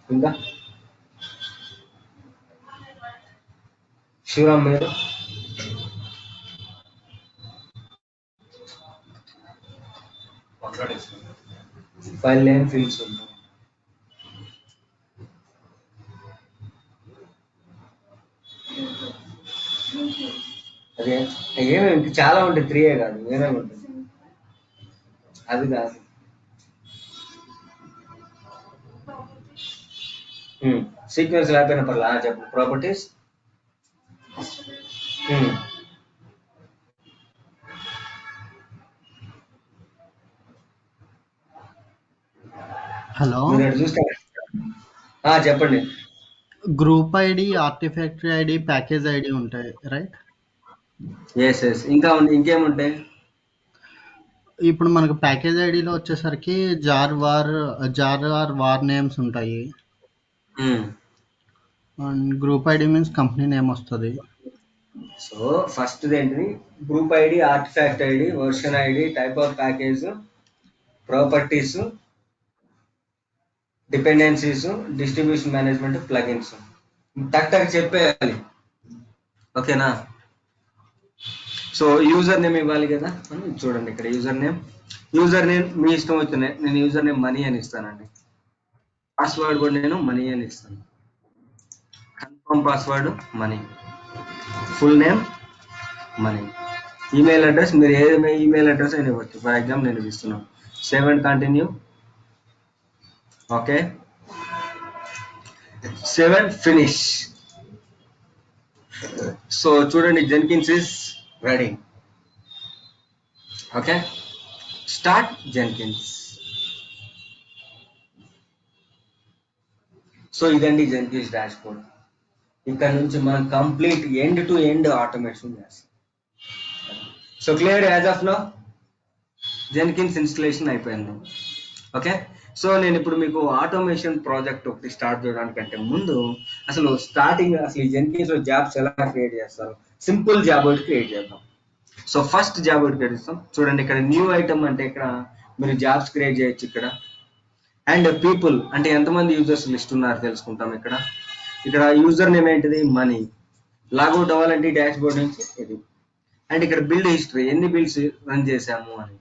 ఇంకా శివరామ్ మీరు ఫైల్ నేమ్ ఫీల్డ్స్ ఉంటాయి. అదే ఏమేమి చాలా ఉంటాయి, 3 కాదు ఏమేమి ఉంటుంది అది కాదు. సీక్వెన్స్ లేకపోయినా పర్లేదు చెప్పు. ప్రాపర్టీస్, హలో, మీరు చూస్తే చెప్పండి. Group ID, artifactory ID, package ID ఉంటాయి రైట్? Yes yes. ఇంకా ఇంకేముంటాయి? ఇప్పుడు మనకు ప్యాకేజ్ ఐడిలో వచ్చేసరికి జార్ ఆర్ వార్ నేమ్స్ ఉంటాయి. And group ID means company name వస్తుంది. సో ఫస్ట్ ఏంటిది? Group ID, artifact ID, version ID, type of package, properties, dependencies, distribution management, plugins. టక్ చెప్పేయాలి, ఓకేనా? సో యూజర్ నేమ్ ఇవ్వాలి కదా, చూడండి ఇక్కడ యూజర్ నేమ్ యూజర్ నేమ్ మీ ఇష్టం వచ్చిన నేను యూజర్ నేమ్ మనీ అని ఇస్తానండి. పాస్వర్డ్ కూడా నేను మనీ అని ఇస్తాను. Confirm password money, full name money, email address మీరు ఏ ఈమెయిల్ అడ్రస్ అయినా ఇవ్వచ్చు. ఫర్ ఎగ్జాంపుల్ నేను ఇస్తున్నాను. Save and continue. Okay, save and finish. So చూడండి, Jenkins is ready. Okay, start Jenkins. So ఇదండి జెన్కిన్స్ డాష్ బోర్డ్. ఇక్కడ నుంచి మనం complete end to end automation చేస్తాం. So clear as of now, Jenkins installation అయిపోయింది. Okay, so నేను ఇప్పుడు మీకు ఆటోమేషన్ ప్రాజెక్ట్ ఒకటి స్టార్ట్ చేయడానికంటే ముందు అసలు స్టార్టింగ్ అసలు ఈ జెన్కిన్స్ లో జాబ్స్ ఎలా క్రియేట్ చేస్తారు, సింపుల్ జాబ్ ఒకటి క్రియేట్ చేద్దాం. సో ఫస్ట్ జాబ్ ఒకటి క్రియేట్ చేస్తాం. చూడండి, ఇక్కడ న్యూ ఐటమ్ అంటే ఇక్కడ మీరు జాబ్స్ క్రియేట్ చేయొచ్చు ఇక్కడ. అండ్ పీపుల్ అంటే ఎంతమంది యూజర్స్ లిస్ట్ ఉన్నారు తెలుసుకుంటాం ఇక్కడ. ఇక్కడ యూజర్ నేమ్ ఏంటిది, మనీ. లాగౌట్ అవ్వాలంటే డాష్ బోర్డ్ నుంచి ఇది. అండ్ ఇక్కడ బిల్డ్ హిస్టరీ, ఎన్ని బిల్డ్స్ రన్ చేసాము అని.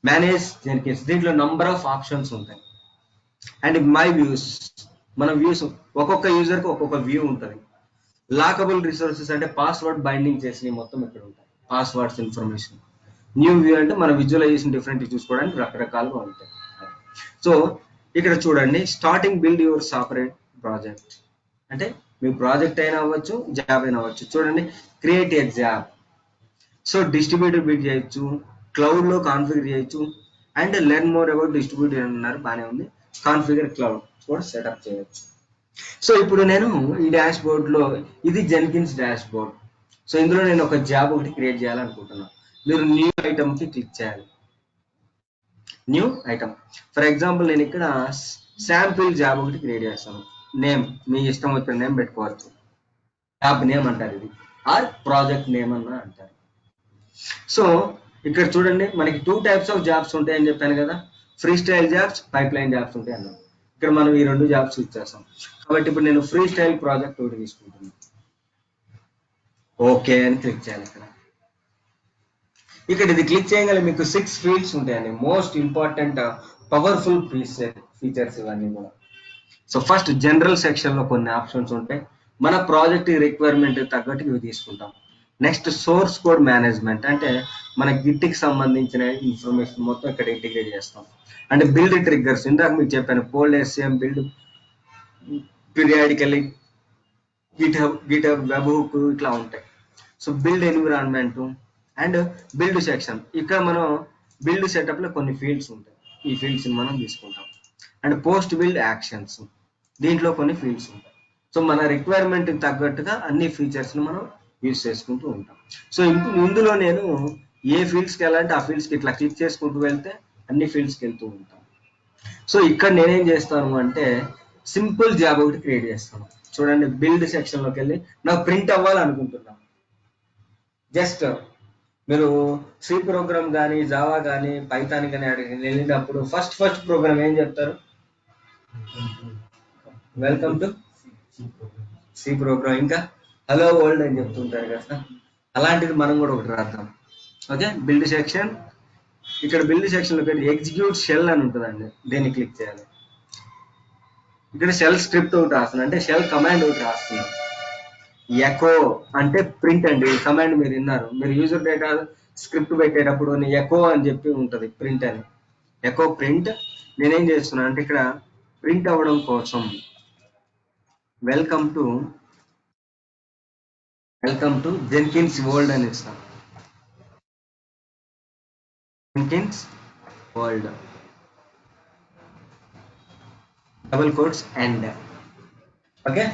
మేనేజ్ జెన్కిన్స్, దీంట్లో నంబర్ ఆఫ్ ఆప్షన్స్ ఉంటాయి. అండ్ మై వ్యూస్, మన వ్యూస్ ఒక్కొక్క యూజర్ కి ఒక్కొక్క వ్యూ ఉంటుంది. లాకబుల్ రిసోర్సెస్ అంటే పాస్వర్డ్ బైండింగ్ చేసినవి మొత్తం ఇక్కడ ఉంటాయి, పాస్వర్డ్స్ ఇన్ఫర్మేషన్. న్యూ వ్యూ అంటే మన విజువలైజేషన్ డిఫరెంట్ చూసుకోవడానికి రకరకాలుగా ఉంటాయి. సో ఇక్కడ చూడండి, స్టార్టింగ్ బిల్డ్ యువర్ సాపరేట్ ప్రాజెక్ట్ అంటే మీ ప్రాజెక్ట్ అయినా అవ్వచ్చు, జాబ్ అయినా అవ్వచ్చు. చూడండి, create a job. So distributor build చేయొచ్చు, క్లౌడ్ లో కాన్ఫిగర్ చేయొచ్చు. And learn more about distributor అన్నారు, బాగానే ఉంది. కాన్ఫిగర్ క్లౌడ్ కూడా సెటప్ చేయొచ్చు. సో ఇప్పుడు నేను ఈ డాష్ బోర్డ్ లో, ఇది జెన్కిన్స్ డాష్ బోర్డ్. సో ఇందులో నేను ఒక జాబ్ ఒకటి క్రియేట్ చేయాలనుకుంటున్నాను. మీరు న్యూ ఐటమ్ కి క్లిక్ చేయాలి. న్యూ ఐటమ్, ఫర్ ఎగ్జాంపుల్ నేను ఇక్కడ శాంపిల్ జాబ్ ఒకటి క్రియేట్ చేస్తాను. నేమ్ మీ ఇష్టం వచ్చిన నేమ్ పెట్టుకోవచ్చు, జాబ్ నేమ్ అంటారు ఇది, ఆర్ ప్రాజెక్ట్ నేమ్ అన్న అంటారు. సో ఇక్కడ చూడండి, మనకి 2 టైప్స్ ఆఫ్ జాబ్స్ ఉంటాయని చెప్పాను కదా, free style jobs, pipe line jobs ఉంటాయి అన్నాను. ఇక్కడ మనం ఈ 2 జాబ్స్ యూజ్ చేస్తాం. కాబట్టి ఇప్పుడు నేను ఫ్రీ స్టైల్ ప్రాజెక్ట్ ఒకటి తీసుకుంటున్నాను. ఓకే అని క్లిక్ చేయాలి. ఇక్కడ ఇది క్లిక్ చేయగల మీకు 6 ఫీల్డ్స్ ఉంటాయండి, మోస్ట్ ఇంపార్టెంట్ పవర్ఫుల్ ఫీచర్స్ ఇవన్నీ కూడా. సో ఫస్ట్ జనరల్ సెక్షన్ లో కొన్ని ఆప్షన్స్ ఉంటాయి, మన ప్రాజెక్ట్ రిక్వైర్మెంట్ తగ్గట్టు ఇవి తీసుకుంటాం. నెక్స్ట్ సోర్స్ కోడ్ మేనేజ్మెంట్ అంటే మన గిట్కి సంబంధించిన ఇన్ఫర్మేషన్ మొత్తం ఇక్కడ ఇంటిగ్రేట్ చేస్తాం. అంటే బిల్డ్ ట్రిగ్గర్స్, ఇందాక మీకు చెప్పాను, polled SCM build, periodically, GitHub web hook ఇట్లా ఉంటాయి. So build environment and build section, ఇక్కడ మనం బిల్డ్ సెటప్ లో కొన్ని ఫీల్డ్స్ ఉంటాయి, ఈ ఫీల్డ్స్ మనం తీసుకుంటాం. అండ్ పోస్ట్ బిల్డ్ యాక్షన్స్, దీంట్లో కొన్ని ఫీల్డ్స్ ఉంటాయి. సో మన రిక్వైర్మెంట్ తగ్గట్టుగా అన్ని ఫీచర్స్ ని మనం యూజ్ చేసుకుంటూ ఉంటాం. సో ఇందులో నేను ఏ ఫీల్డ్స్కి వెళ్ళాలంటే ఆ ఫీల్డ్స్కి ఇట్లా క్లిక్ చేసుకుంటూ వెళ్తే అన్ని ఫీల్డ్స్కి వెళ్తూ ఉంటాం. సో ఇక్కడ నేనేం చేస్తాను అంటే సింపుల్ జాబ్ ఒకటి క్రియేట్ చేస్తాను. చూడండి, బిల్డ్ సెక్షన్ లోకి వెళ్ళి నాకు ప్రింట్ అవ్వాలనుకుంటున్నాను. జస్ట్ మీరు సి ప్రోగ్రామ్ కానీ, జావా కానీ, పైథాన్ కానీ వెళ్ళినప్పుడు ఫస్ట్ ప్రోగ్రామ్ ఏం చెప్తారు, వెల్కమ్ టు సి ప్రోగ్రామ్, ఇంకా హలో వరల్డ్ అని చెప్తుంటారు కదా. అలాంటిది మనం కూడా ఒకటి రాద్దాం. ఓకే, బిల్డ్ సెక్షన్, ఇక్కడ బిల్డ్ సెక్షన్ లో ఎగ్జిక్యూట్ షెల్ అని ఉంటుందండి, దీన్ని క్లిక్ చేయాలి. ఇక్కడ షెల్ స్క్రిప్ట్ ఒకటి రాస్తున్నాను, అంటే షెల్ కమాండ్ ఒకటి రాస్తున్నాను. ఎకో అంటే ప్రింట్ అండి, కమాండ్ మీరు విన్నారు, మీరు యూజర్ డేటా స్క్రిప్ట్ పెట్టేటప్పుడు ఎకో అని చెప్పి ఉంటుంది, ప్రింట్ అని. ఎకో ప్రింట్ నేనేం చేస్తున్నాను అంటే ఇక్కడ ప్రింట్ అవ్వడం కోసం వెల్కమ్ టు జెన్కిన్స్ వరల్డ్ అని ఇస్తాను. Jenkins world double quotes and. Okay,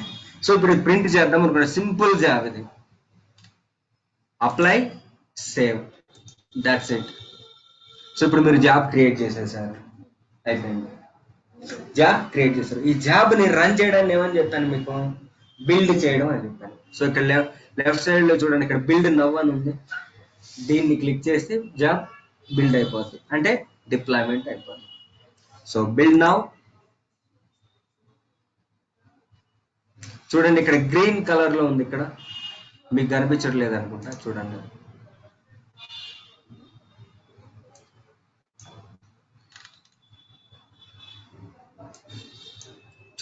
so ఇప్పుడు ప్రింట్ చేద్దాం అనుకున్నా, సింపుల్ జాబ్ ఇది. Apply, save, that's it. So ఇప్పుడు మీరు జాబ్ క్రియేట్ చేసేసారు, అయిపోయింది, జాబ్ క్రియేట్ చేశారు. ఈ జాబ్ ని రన్ చేయడాన్ని ఏమని చెప్పాను మీకు, బిల్డ్ చేయడం అని చెప్పాను. సో ఇక్కడ లెఫ్ట్ సైడ్ లో చూడండి, ఇక్కడ బిల్డ్ నవ్ అని ఉంది, దీన్ని క్లిక్ చేస్తే జాబ్ బిల్డ్ అయిపోతుంది, అంటే డిప్లాయ్మెంట్ అయిపోతుంది. సో బిల్డ్ నవ్, చూడండి ఇక్కడ గ్రీన్ కలర్ లో ఉంది, ఇక్కడ మీకు కనిపించట్లేదు అనుకుంటా, చూడండి.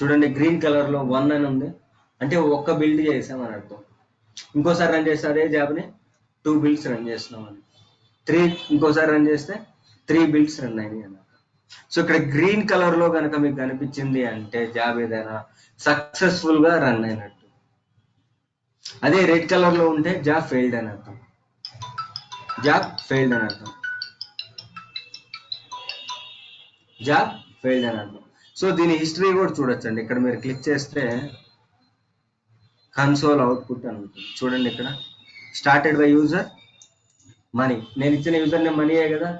చూడండి గ్రీన్ కలర్ లో 1 అని ఉంది, అంటే ఒక్క బిల్డ్ చేసామని అర్థం. ఇంకోసారి రన్ చేస్తే అదే జాబ్ని 2 బిల్డ్స్ రన్ చేస్తున్నాం అని. 3 ఇంకోసారి రన్ చేస్తే 3 బిల్డ్స్ రన్ అయినాయి అన్నమాట. సో ఇక్కడ గ్రీన్ కలర్ లో కనుక మీకు కనిపించింది అంటే జాబ్ ఏదైనా సక్సెస్ఫుల్ గా రన్ అయినట్టు. అదే రెడ్ కలర్ లో ఉంటే జాబ్ ఫెయిల్డ్ అని అర్థం. జాబ్ ఫెయిల్డ్ అని అర్థం. జాబ్ ఫెయిల్డ్ అని అర్థం. సో దీని హిస్టరీ కూడా చూడొచ్చండి. ఇక్కడ మీరు క్లిక్ చేస్తే కన్సోల్ అవుట్పుట్ అని ఉంటుంది. చూడండి ఇక్కడ స్టార్టెడ్ బై యూజర్ మనీ, నేను ఇచ్చిన యూజర్ నేమ్ మనీయే కదా.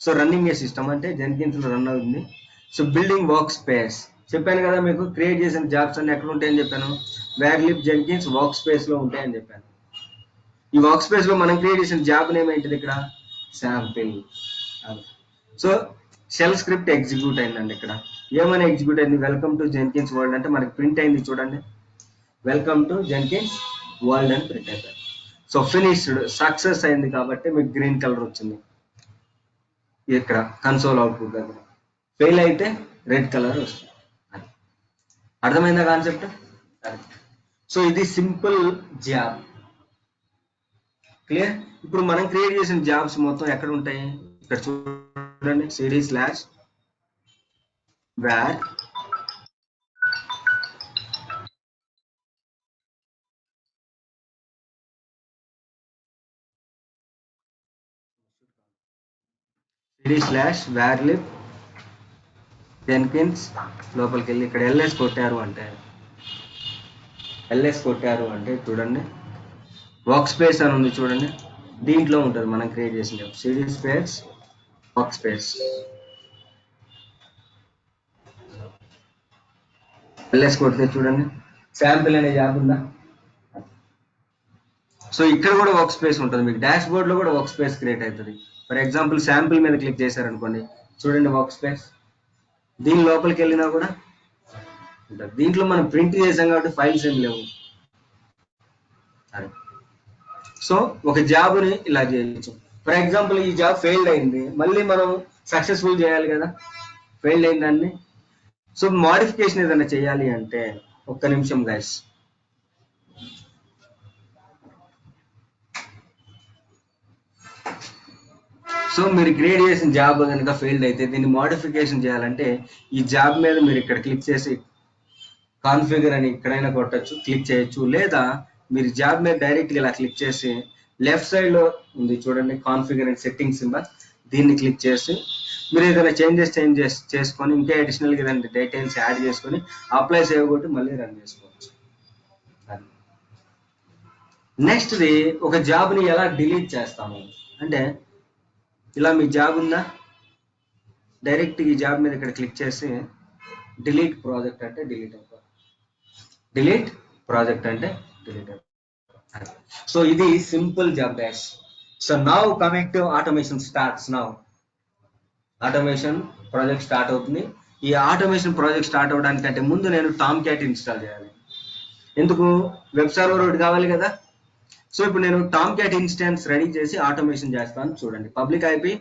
సో రన్నింగ్ ఏ సిస్టమ్ అంటే జెన్కిన్స్ లో రన్ అవుతుంది. సో బిల్డింగ్ వర్క్ స్పేస్ చెప్పాను కదా మీకు, క్రియేట్ చేసిన జాబ్స్ అన్ని ఎక్కడ ఉంటాయని చెప్పాను, వేర్లిప్ జెన్కిన్స్ వర్క్ స్పేస్ లో ఉంటాయని చెప్పాను. ఈ వర్క్ స్పేస్ లో మనం క్రియేట్ చేసిన జాబ్ నేమ్ ఏంటిది ఇక్కడ, sample. So shell script execute అయిందండి. ఇక్కడ ఏమైనా ఎగ్జిక్యూట్ అయింది, వెల్కమ్ టు జెన్కిన్స్ వరల్డ్ అంటే మనకి ప్రింట్ అయింది. చూడండి వెల్కమ్ టు జెన్కిన్స్ వరల్డ్ అని ప్రింట్ అయిపోయింది. సో ఫినిష్డ్, సక్సెస్ అయింది కాబట్టి మీకు గ్రీన్ కలర్ వచ్చింది ఇక్కడ కన్సోల్ అవుట్పుట్ దగ్గర. ఫెయిల్ అయితే రెడ్ కలర్ వస్తుంది. అర్థమైందా కాన్సెప్ట్? సో ఇది సింపుల్ జాబ్. క్లియర్? ఇప్పుడు మనం క్రియేట్ చేసిన జాబ్స్ మొత్తం ఎక్కడ ఉంటాయి, ఇక్కడ చూడండి cd/var cd/varlib జెన్కిన్స్ లోపలికి వెళ్ళి ఇక్కడ ఎల్ఎస్ కొట్టారు అంటే చూడండి వర్క్ స్పేస్ అని ఉంది చూడండి, దీంట్లో ఉంటుంది మనం క్రియేట్ చేసిన CD space work space. LS కొడితే చూడండి శాంపిల్ అనే జాబ్ ఉందా. సో ఇక్కడ కూడా వర్క్ స్పేస్ ఉంటుంది, మీకు డాష్ బోర్డ్ లో కూడా వర్క్ స్పేస్ క్రియేట్ అవుతుంది. ఫర్ ఎగ్జాంపుల్ శాంపిల్ మీద క్లిక్ చేశారనుకోండి, చూడండి వర్క్ స్పేస్. దీని లోపలికి వెళ్ళినా కూడా ఉంటుంది. దీంట్లో మనం ప్రింట్ చేసాం కాబట్టి ఫైల్స్ ఏం లేవు. సో ఒక జాబ్ని ఇలా చేయొచ్చు. ఫర్ ఎగ్జాంపుల్ ఈ జాబ్ ఫెయిల్డ్ అయింది, మళ్ళీ మనం సక్సెస్ఫుల్ చేయాలి కదా ఫెయిల్డ్ అయిన దాన్ని. సో మోడిఫికేషన్ ఏదైనా చేయాలి అంటే ఒక్క నిమిషం గైస్. సో మీరు క్రియేట్ చేసిన జాబ్ కనుక ఫెయిల్డ్ అయితే దీన్ని మోడిఫికేషన్ చేయాలంటే ఈ జాబ్ మీద మీరు ఇక్కడ క్లిక్ చేసి కాన్ఫిగర్ అని ఎక్కడైనా కొట్టచ్చు, క్లిక్ చేయొచ్చు. లేదా మీరు జాబ్ మీద డైరెక్ట్గా ఇలా క్లిక్ చేసి లెఫ్ట్ సైడ్ లో ఉంది చూడండి కాన్ఫిగర్ అండ్ సెట్టింగ్ సింబల్, దీన్ని క్లిక్ చేసి మీరు ఏదైనా చేంజెస్ చేసుకొని ఇంకా అడిషనల్ గా ఏదైనా డీటెయిల్స్ యాడ్ చేసుకొని అప్లై చేయగొట్టి మళ్ళీ రన్ చేసుకోవచ్చు. నెక్స్ట్ది ఒక జాబ్ని ఎలా డిలీట్ చేస్తాము అంటే, ఇలా మీ జాబ్ ఉందా, డైరెక్ట్ ఈ జాబ్ మీద ఇక్కడ క్లిక్ చేసి డిలీట్ ప్రాజెక్ట్ అంటే డిలీట్ అయిపోతుంది. డిలీట్ ప్రాజెక్ట్ అంటే డిలీట్ అయిపోతుంది. సో ఇది simple job dash. So now coming to automation starts. Now automation project start అవుతుంది. ఈ ఆటోమేషన్ ప్రాజెక్ట్ స్టార్ట్ అవడానికంటే ముందు నేను టామ్ క్యాట్ ఇన్స్టాల్ చేయాలి. ఎందుకు, వెబ్ సర్వర్ ఒకటి కావాలి కదా. సో ఇప్పుడు నేను టామ్ క్యాట్ ఇన్స్టాన్స్ రెడీ చేసి ఆటోమేషన్ చేస్తాను. చూడండి public IP.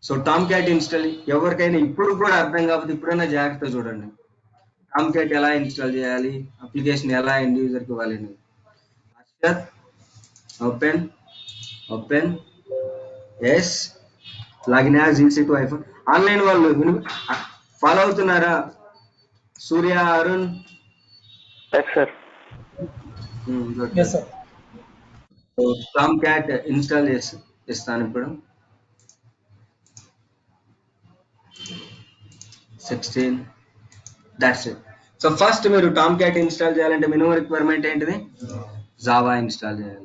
So Tomcat install ఎవరికైనా ఇప్పుడు కూడా అర్థం కాకపోతే ఇప్పుడైనా జాగ్రత్త చూడండి. టామ్ క్యాట్ ఎలా ఇన్స్టాల్ చేయాలి, అప్లికేషన్ ఎలా ఎండ్ యూజర్కి ఇవ్వాలి. Open S login as EC2 iPhone. Online వాళ్ళు ఫాలో అవుతున్నారా? Surya, Arun. Yes, sir. Tomcat install చేసి ఇస్తాను ఇప్పుడు. 16 దట్స్ ఇట్. సో ఫస్ట్ మీరు టామ్ క్యాట్ ఇన్స్టాల్ చేయాలంటే మినిమం రిక్వైర్మెంట్ ఏంటిది, జావా ఇన్స్టాల్ చేయాలి.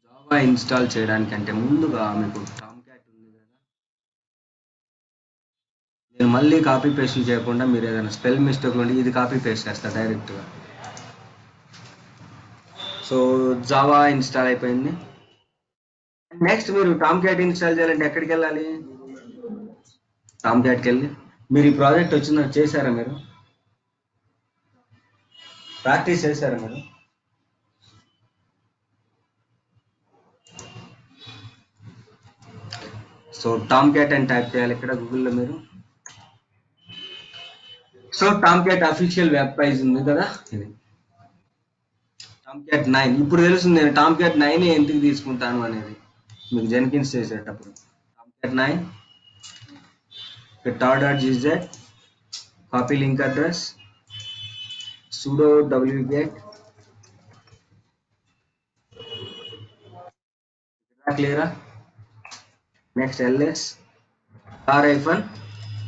జావా ఇన్స్టాల్ చేయడానికంటే ముందుగా మీకు టామ్ క్యాట్ ఉంది కదా, నేను మళ్ళీ కాపీ పేస్ట్ చేయకుండా మీరు ఏదైనా స్పెల్ మిస్టేక్ ఉండి ఇది కాపీ పేస్ట్ చేస్తా డైరెక్ట్గా. సో జావా ఇన్స్టాల్ అయిపోయింది. నెక్స్ట్ మీరు టామ్ క్యాట్ ఇన్స్టాల్ చేయాలంటే ఎక్కడికి వెళ్ళాలి, టామ్ క్యాట్కి వెళ్ళి మీరు ఈ ప్రాజెక్ట్ వచ్చిందో చేశారా మీరు, ప్రాక్టీస్ చేశారా మీరు? సో టామ్ క్యాట్ అని టైప్ చేయాలి ఇక్కడ గూగుల్లో మీరు. So Tom cat official web page ఉంది కదా, ఇది టామ్ క్యాట్ 9. ఇప్పుడు తెలుస్తుంది నేను టామ్ క్యాట్ 9 ఎందుకు తీసుకుంటాను అనేది మీకు జెన్కిన్స్ చేసేటప్పుడు. Tomcat 9 tar.gz, copy link address, sudo wget, క్లియరా? నెక్స్ట్ ls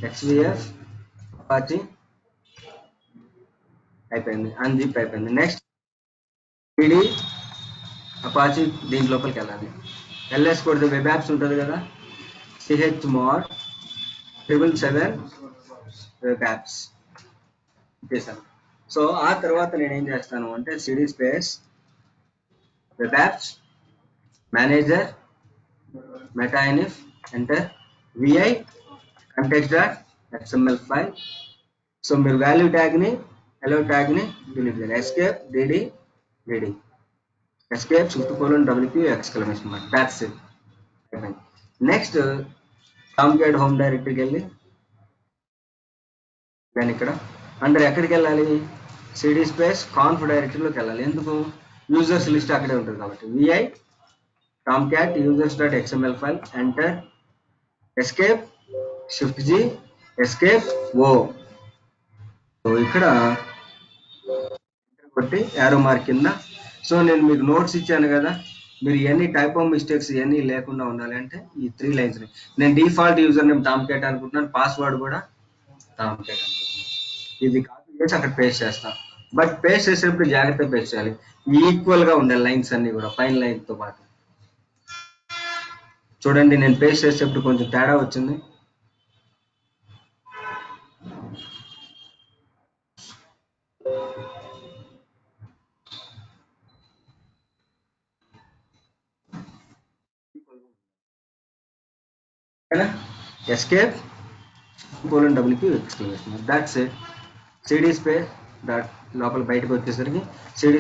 -xvf అపాచీ అయిపోయింది, అన్జిప్ అయిపోయింది. నెక్స్ట్ pd అపాచీ దీని లోపలికి వెళ్ళాలి. ls కొడితే వెబ్ యాప్స్ ఉంటుంది కదా, chmod 777 వెబ్ యాప్స్ చేశాను. సో ఆ తర్వాత నేను ఏం చేస్తాను అంటే cd space web apps manager మెటాఇనిఫ్ enter vi context.xml file. So మీరు వాల్యూ ట్యాగ్ని హలో ట్యాగ్ని డిలీట్ చేయాలి. Escape dd escape /wq exclamation mark. That's it. Next Tomcat home డైరెక్టరీకి వెళ్ళి దాని ఇక్కడ అండర్ ఎక్కడికి వెళ్ళాలి, cd స్పేస్ కాన్ఫ్ డైరెక్టరీలోకి వెళ్ళాలి. ఎందుకు? యూజర్స్ లిస్ట్ అక్కడే ఉంటుంది కాబట్టి. vi tomcat users.xml file enter escape shift-g escape O. So ఇక్కడ కొట్టి యారో మార్క్ కింద. సో నేను మీకు నోట్స్ ఇచ్చాను కదా, మీరు ఎన్ని టైప్ ఆఫ్ మిస్టేక్స్ ఎన్ని లేకుండా ఉండాలి అంటే ఈ 3 లైన్స్. నేను default user name Tom cat అనుకుంటున్నాను, పాస్వర్డ్ కూడా టామ్ క్యాట్ అనుకుంటున్నాను. ఇది కాపీ చేసి అక్కడ పేస్ట్ చేస్తాను. బట్ పేస్ట్ చేసేటప్పుడు జాగ్రత్తగా పేస్ట్ చేయాలి, ఈక్వల్ గా ఉండాలి లైన్స్ అన్ని కూడా పైన లైన్ తో పాటు. చూడండి నేను పేస్ట్ చేసేటప్పుడు కొంచెం తేడా వచ్చింది. Escape :wq exclamation. That's it. cd space dot లోపల బయటకు వచ్చేసరికి cd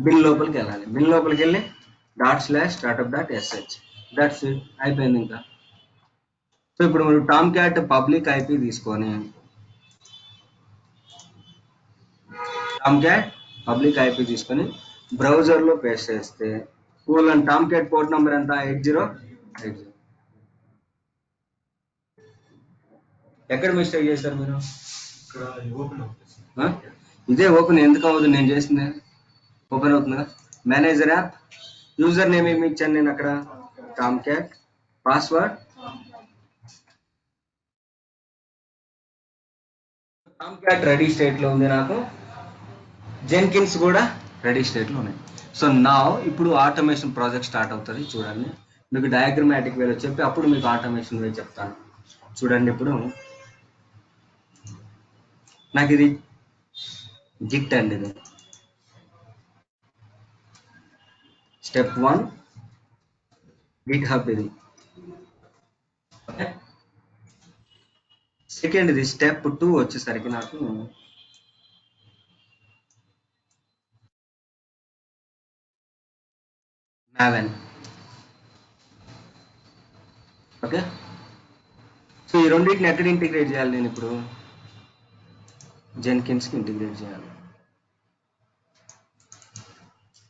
బిన్ లోపలికి వెళ్ళాలి. బిన్ లోపలికి వెళ్ళి /startup.sh. దాట్స్ ఇట్, అయిపోయింది ఇంకా. సో ఇప్పుడు మీరు టామ్ క్యాట్ పబ్లిక్ ఐపీ తీసుకొని బ్రౌజర్ లో పేస్ట్ చేస్తే టామ్ క్యాట్ పోర్ట్ నంబర్ ఎంత 8080. ఎక్కడ మిస్టేక్ చేశారు మీరు? ఇదే ఓపెన్ ఎందుకు అవ్వదు? నేను చేసింది ఓపెన్ అవుతుందా? మేనేజర్ యాప్ యూజర్ నేమ్ ఏమి ఇచ్చాను నేను అక్కడ, Tom cat. Password Tom cat ready state లో ఉంది నాకు, జెన్కిన్స్ కూడా రెడీ స్టేట్ లో ఉన్నాయి. సో నా ఇప్పుడు ఆటోమేషన్ ప్రాజెక్ట్ స్టార్ట్ అవుతుంది. చూడండి మీకు డయాగ్రమాటిక్ వేలో చెప్పి అప్పుడు మీకు ఆటోమేషన్ వే చెప్తాను. చూడండి ఇప్పుడు నాకు ఇది గిట్ అండి, ఇది స్టెప్ 1 గిట్ హబ్, ఇది ఓకే. సెకండ్ ఇది స్టెప్ 2 వచ్చేసరికి నాకు Maven. ఓకే. సో ఈ రెండింటిని ఎక్కడ ఇంటిగ్రేట్ చేయాలి? నేను ఇప్పుడు జెన్కిన్స్ కి ఇంటిగ్రేట్ చేయాలి.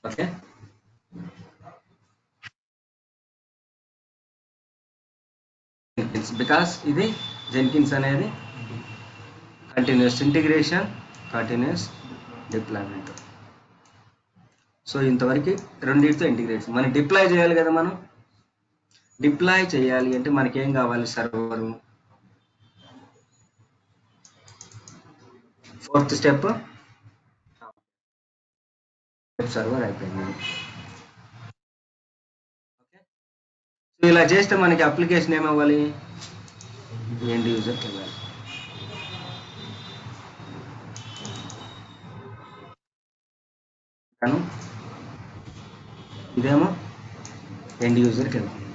ఓకే, బికాస్ ఇది జెన్కిన్స్ అనేది continuous integration, continuous deployment. So ఇంతవరకు రెండింటితో ఇంటిగ్రేషన్. మనం డిప్లాయ్ చేయాలి కదా, మనం డిప్లాయ్ చేయాలి అంటే మనకేం కావాలి? సర్వర్. ఫోర్త్ స్టెప్ సర్వర్ అయిపోయింది. ఓకే. సో ఇలా చేస్తే మనకి అప్లికేషన్ ఏమవ్వాలి? ఎండ్ యూజర్కి వెళ్ళాలి. ఇదేమో ఎండ్ యూజర్కి వెళ్తుంది.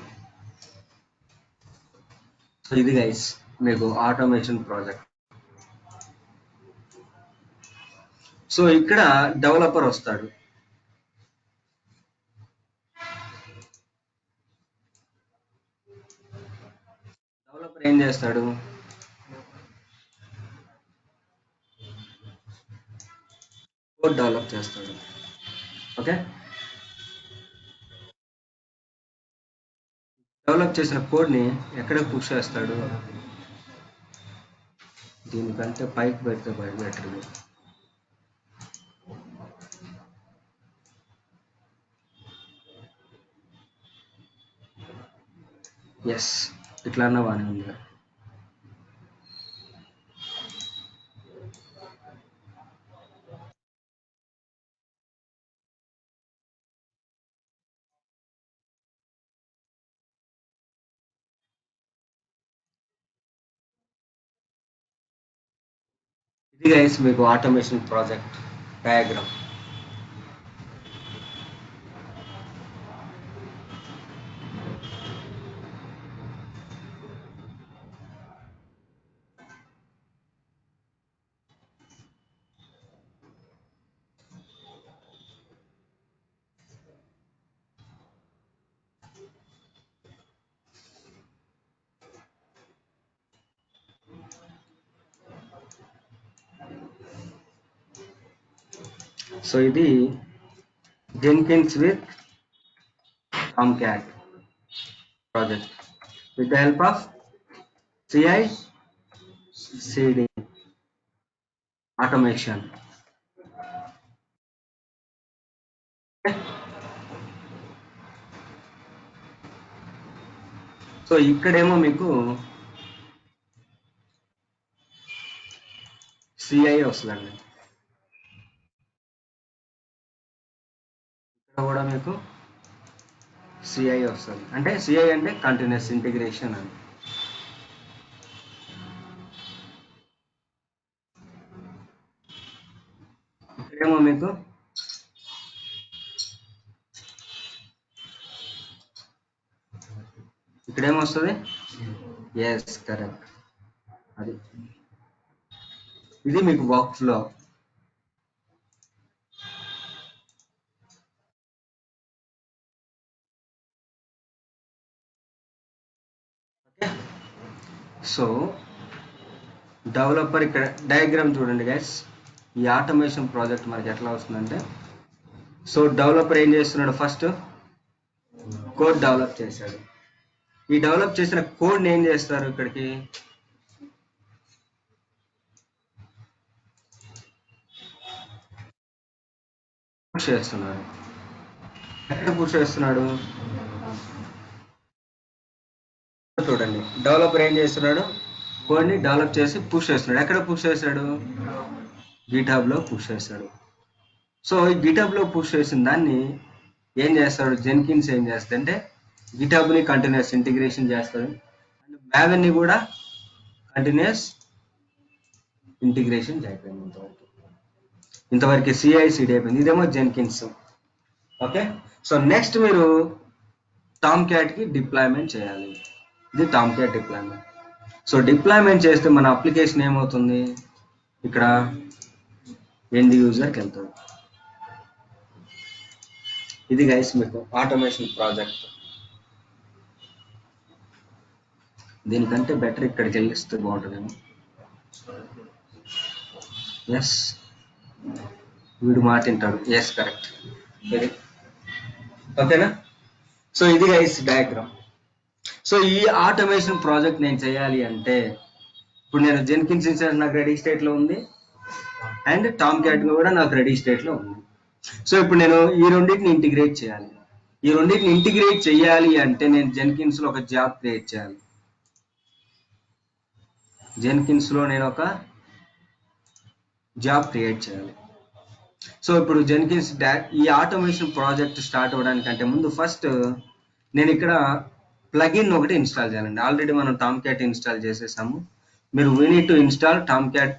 సో ఇది గైస్ మీకు ఆటోమేషన్ ప్రాజెక్ట్. సో ఇక్కడ డెవలపర్ వస్తాడు. డెవలపర్ ఏం చేస్తాడు? కోడ్ డెవలప్ చేస్తాడు. ఓకే, డెవలప్ చేసిన కోడ్ని ఎక్కడ పుష్ చేస్తాడు? దీనికంటే పైకి పెడితే బెటర్. ఎస్, ఇట్లా అన్న బాగానే ఉంది. ఇది గైస్ మీకు ఆటోమేషన్ ప్రాజెక్ట్ డయాగ్రామ్. సో ఇది Jenkins with Tomcat project with the help of CI/CD automation. So ఇక్కడేమో మీకు సిఐ వస్తుందండి, ఇక్కడ కూడా మీకు సిఐ వస్తుంది. అంటే సిఐ అంటే కంటిన్యూస్ ఇంటిగ్రేషన్ అని. ఇక్కడేమో మీకు ఇక్కడేమొస్తుంది? Yes, correct. అది ఇది మీకు వర్క్ ఫ్లో. సో డెవలపర్ ఇక్కడ డయాగ్రామ్ చూడండి గైస్. ఈ ఆటోమేషన్ ప్రాజెక్ట్ మనకి ఎట్లా వస్తుందంటే, సో డెవలపర్ ఏం చేస్తున్నాడు? ఫస్ట్ కోడ్ డెవలప్ చేశాడు. ఈ డెవలప్ చేసిన కోడ్ని ఏం చేస్తారు? ఇక్కడికి పుష్ చేస్తున్నాడు. ఎక్కడ పుష్ చేస్తున్నాడు? చూడండి, డెవలపర్ ఏం చేస్తున్నాడు? కోడ్ని డెవలప్ చేసి పుష్ చేస్తున్నాడు. ఎక్కడ పుష్ చేశాడు? గిట్హబ్ లో పుష్ చేశాడు. సో ఈ గిట్హబ్ లో పుష్ చేసిన దాన్ని ఏం చేస్తాడు? జెన్కిన్స్ ఏం చేస్తాడంటే గిట్హబ్ ని కంటిన్యూస్ ఇంటిగ్రేషన్ చేస్తాడు, అండ్ మావెన్ ని కూడా కంటిన్యూస్ ఇంటిగ్రేషన్ అయిపోయింది. ఇంతవరకు CI/CD అయిపోయింది. ఇదేమో జెన్కిన్స్. ఓకే, సో నెక్స్ట్ మీరు టామ్క్యాట్ కి డిప్లాయ్మెంట్ చేయాలి. ఇది టామ్క్యాట్ డిప్లాయ్మెంట్. సో డిప్లాయ్మెంట్ చేస్తే మన అప్లికేషన్ ఏమవుతుంది? ఇక్కడ ఎండ్ యూజర్కి వెళ్తుంది. ఇది గైస్ మీకు ఆటోమేషన్ ప్రాజెక్ట్. దీనికంటే బెటర్ ఇక్కడికి వెళ్ళిస్తే బాగుంటుందేమో. ఎస్, వీడు మాట వింటాడు. Yes, correct. ఇది ఓకేనా? సో ఇది గైస్ డయాగ్రామ్. సో ఈ ఆటోమేషన్ ప్రాజెక్ట్ నేను చేయాలి అంటే, ఇప్పుడు నేను జెన్కిన్స్ ఇన్స్టాల్ నాకు రెడీ స్టేట్ లో ఉంది, అండ్ టామ్క్యాట్ కూడా నాకు రెడీ స్టేట్ లో ఉంది. సో ఇప్పుడు నేను ఈ రెండింటిని ఇంటిగ్రేట్ చేయాలి. ఈ రెండింటిని ఇంటిగ్రేట్ చేయాలి అంటే నేను జెన్కిన్స్ లో ఒక జాబ్ క్రియేట్ చేయాలి. జెన్కిన్స్ లో నేను ఒక జాబ్ క్రియేట్ చేయాలి. సో ఇప్పుడు జెన్కిన్స్ ఈ ఆటోమేషన్ ప్రాజెక్ట్ స్టార్ట్ అవ్వడానికంటే ముందు ఫస్ట్ నేను ఇక్కడ ప్లగిన్ ఒకటి ఇన్స్టాల్ చేయాలండి. ఆల్రెడీ మనం టామ్క్యాట్ ఇన్స్టాల్ చేసేసాము. మీరు we need to install Tomcat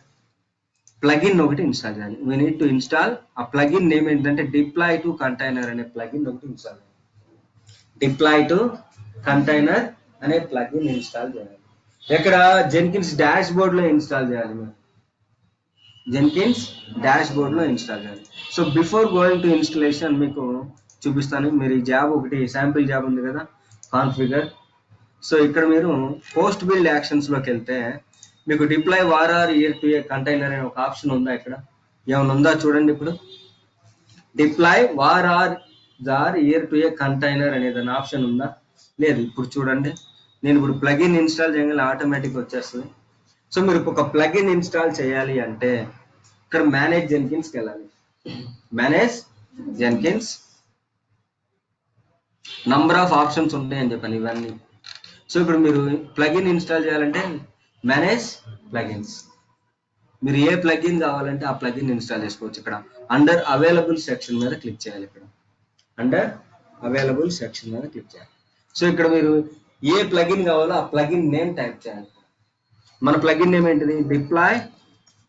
plugin ఒకటి ఇన్స్టాల్ చేయాలి. We need to install. ఆ ప్లగిన్ నేమ్ ఏంటంటే డిప్లాయ్ టు కంటైనర్ అనే ప్లగిన్ ఒకటి ఇన్స్టాల్ చేయాలి. డిప్లాయ్ టు కంటైనర్ అనే ప్లగిన్ ఇన్స్టాల్ చేయాలి. ఎక్కడ? జెన్కిన్స్ డాష్ బోర్డ్ లో ఇన్స్టాల్ చేయాలి. మీరు జెన్కిన్స్ డాష్ బోర్డ్లో ఇన్స్టాల్ చేయాలి. So before going to installation మీకు చూపిస్తాను. మీరు ఈ జాబ్ ఒకటి శాంపిల్ జాబ్ ఉంది కదా, కాన్ఫిగర్. సో ఇక్కడ మీరు పోస్ట్ బిల్డ్ యాక్షన్స్లోకి వెళ్తే మీకు deploy war or ear to a container అనే ఒక ఆప్షన్ ఉందా? ఇక్కడ ఏమైనా ఉందా చూడండి. ఇప్పుడు deploy war or ear to a container అనేది అనే ఆప్షన్ ఉందా? లేదు. ఇప్పుడు చూడండి, నేను ఇప్పుడు ప్లగిన్ ఇన్స్టాల్ చేయగానే ఆటోమేటిక్ వచ్చేస్తుంది. సో మీరు ఒక ప్లగిన్ ఇన్స్టాల్ చేయాలి అంటే ఇక్కడ మేనేజ్ జెన్కిన్స్కి వెళ్ళాలి. Manage Jenkins, number of options ఉంటాయని చెప్పాను ఇవన్నీ. సో ఇప్పుడు మీరు ప్లగిన్ ఇన్స్టాల్ చేయాలంటే మేనేజ్ ప్లగిన్స్, మీరు ఏ ప్లగిన్ కావాలంటే ఆ ప్లగిన్ ఇన్స్టాల్ చేసుకోవచ్చు. ఇక్కడ అండర్ అవైలబుల్ సెక్షన్ మీద క్లిక్ చేయాలి. ఇక్కడ అండర్ అవైలబుల్ సెక్షన్ మీద క్లిక్ చేయాలి. సో ఇక్కడ మీరు ఏ ప్లగిన్ కావాలో ఆ ప్లగిన్ నేమ్ టైప్ చేయాలి. మన ప్లగిన్ నేమ్ ఏంటిది? Deploy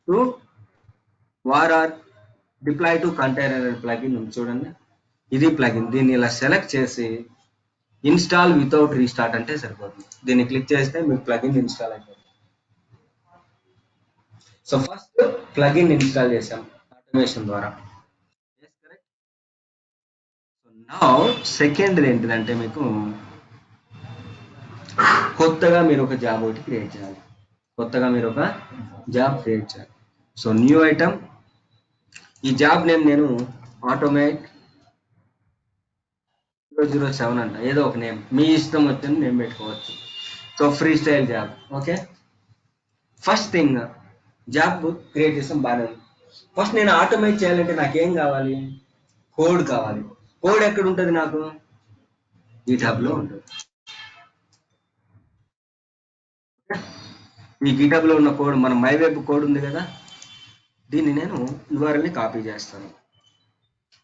to war or deploy to container అనే ప్లగిన్ ఉంది చూడండి. ఇది ప్లగిన్. దీన్ని ఇలా సెలెక్ట్ చేసి ఇన్స్టాల్ వితౌట్ రీస్టార్ట్ అంటే సరిపోతుంది. దీన్ని క్లిక్ చేస్తే మీకు ప్లగిన్ ఇన్స్టాల్ అయిపోతుంది. సో ఫస్ట్ ప్లగిన్ ఇన్స్టాల్ చేసాం ఆటోమేషన్ ద్వారా. సో నౌ సెకండ్ ఏంటిదంటే మీకు కొత్తగా మీరు ఒక జాబ్ ఒకటి క్రియేట్ చేయాలి. సో న్యూ ఐటమ్, ఈ జాబ్ నేమ్ నేను ఆటోమేట్ 007 అంట, ఏదో ఒక నేమ్ మీ ఇష్టం వచ్చింది నేమ్ పెట్టుకోవచ్చు. So free style job. Okay, first thing job create చేస్తాం బాగానే ఉంది. ఫస్ట్ నేను ఆటోమేట్ చేయాలంటే నాకేం కావాలి? కోడ్ కావాలి. కోడ్ ఎక్కడ ఉంటుంది? నాకు గిటాబ్లో ఉంటుంది. ఈ గిటాబ్లో ఉన్న కోడ్ మన మై వెబ్ కోడ్ ఉంది కదా, దీన్ని నేను యూఆర్ఎల్ని కాపీ చేస్తాను.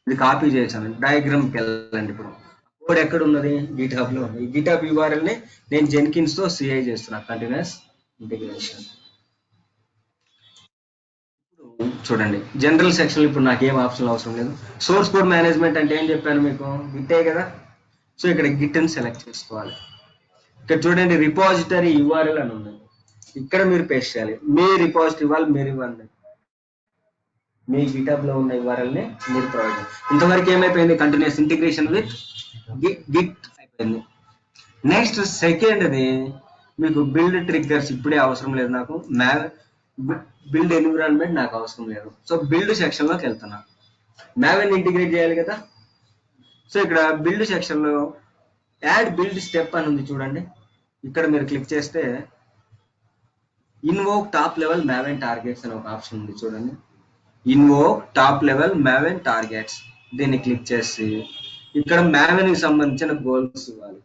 ఇది కాపీ చేశాను. డయాగ్రామ్కి వెళ్ళండి. ఇప్పుడు కోడ్ ఎక్కడ ఉన్నది? గిటాబ్లో ఉంది. ఈ గిటాబ్ యూఆర్ఎల్ని నేను జెన్కిన్స్తో సిఐ చేస్తున్నా, కంటిన్యూస్ ఇంటిగ్రేషన్. చూడండి జనరల్ సెక్షన్ ఇప్పుడు నాకు ఏం ఆప్షన్ అవసరం లేదు. సోర్స్ కోడ్ మేనేజ్మెంట్ అంటే ఏం చెప్పాను మీకు? గిట్టే కదా. సో ఇక్కడ గిట్ అని సెలెక్ట్ చేసుకోవాలి. ఇక్కడ చూడండి రిపాజిటరీ యూఆర్ఎల్ అని ఉంది. ఇక్కడ మీరు పేస్ట్ చేయాలి. మీ రిపాజిటరీ ఇవ్వాలి, మీరు ఇవ్వండి. మీ గిటబ్ లో ఉన్న యూఆర్ఎల్ని మీరు ప్రొవైడ్ చేయాలి. ఇంతవరకు ఏమైపోయింది? కంటిన్యూస్ ఇంటిగ్రేషన్ విత్ గిట్ అయిపోయింది. నెక్స్ట్ సెకండ్ది మీకు బిల్డ్ ట్రిగ్గర్స్ ఇప్పుడే అవసరం లేదు నాకు. బిల్డ్ ఎన్విరాన్మెంట్ నాకు అవసరం లేదు. సో బిల్డ్ సెక్షన్ లోకి వెళ్తున్నా. మ్యావెన్ ఇంటిగ్రేట్ చేయాలి కదా. సో ఇక్కడ బిల్డ్ సెక్షన్ లో యాడ్ బిల్డ్ స్టెప్ అని ఉంది చూడండి. ఇక్కడ మీరు క్లిక్ చేస్తే invoke top level Maven targets అని ఒక ఆప్షన్ ఉంది చూడండి. Invoke top level Maven targets, దీన్ని క్లిక్ చేసి ఇక్కడ మ్యావెన్ కి సంబంధించిన గోల్స్ ఇవ్వాలి.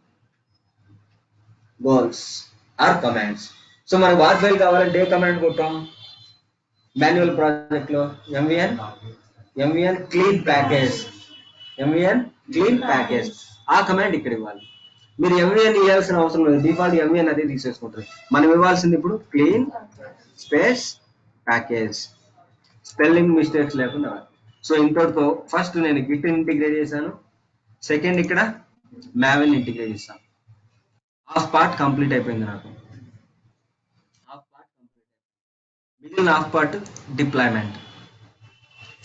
Goals or commands. సో మనకు వార్ ఫైల్ కావాలంటే ఏ కమాండ్ కొట్టాం? మాన్యువల్ ప్రాజెక్ట్ లో ఎంవిఎన్ క్లీన్ ప్యాకేజ్, ఆ కమాండ్ ఇక్కడ ఇవ్వాలి. మీరు ఎంవిఎన్ ఇవ్వాల్సిన అవసరం లేదు, డిఫాల్ట్ ఎంవిఎన్ అదే తీసేసుకుంటారు. మనం ఇవ్వాల్సింది ఇప్పుడు clean space package, spelling mistakes లేకుండా. సో ఇంతటితో ఫస్ట్ నేను గిట్ ఇంటిగ్రేట్ చేశాను. సెకండ్ ఇక్కడ మ్యావెన్ ఇంటిగ్రేట్ చేశాను. హాఫ్ పార్ట్ కంప్లీట్ అయిపోయింది నాకు. మిగిలిన హాఫ్ పార్ట్ డిప్లాయ్మెంట్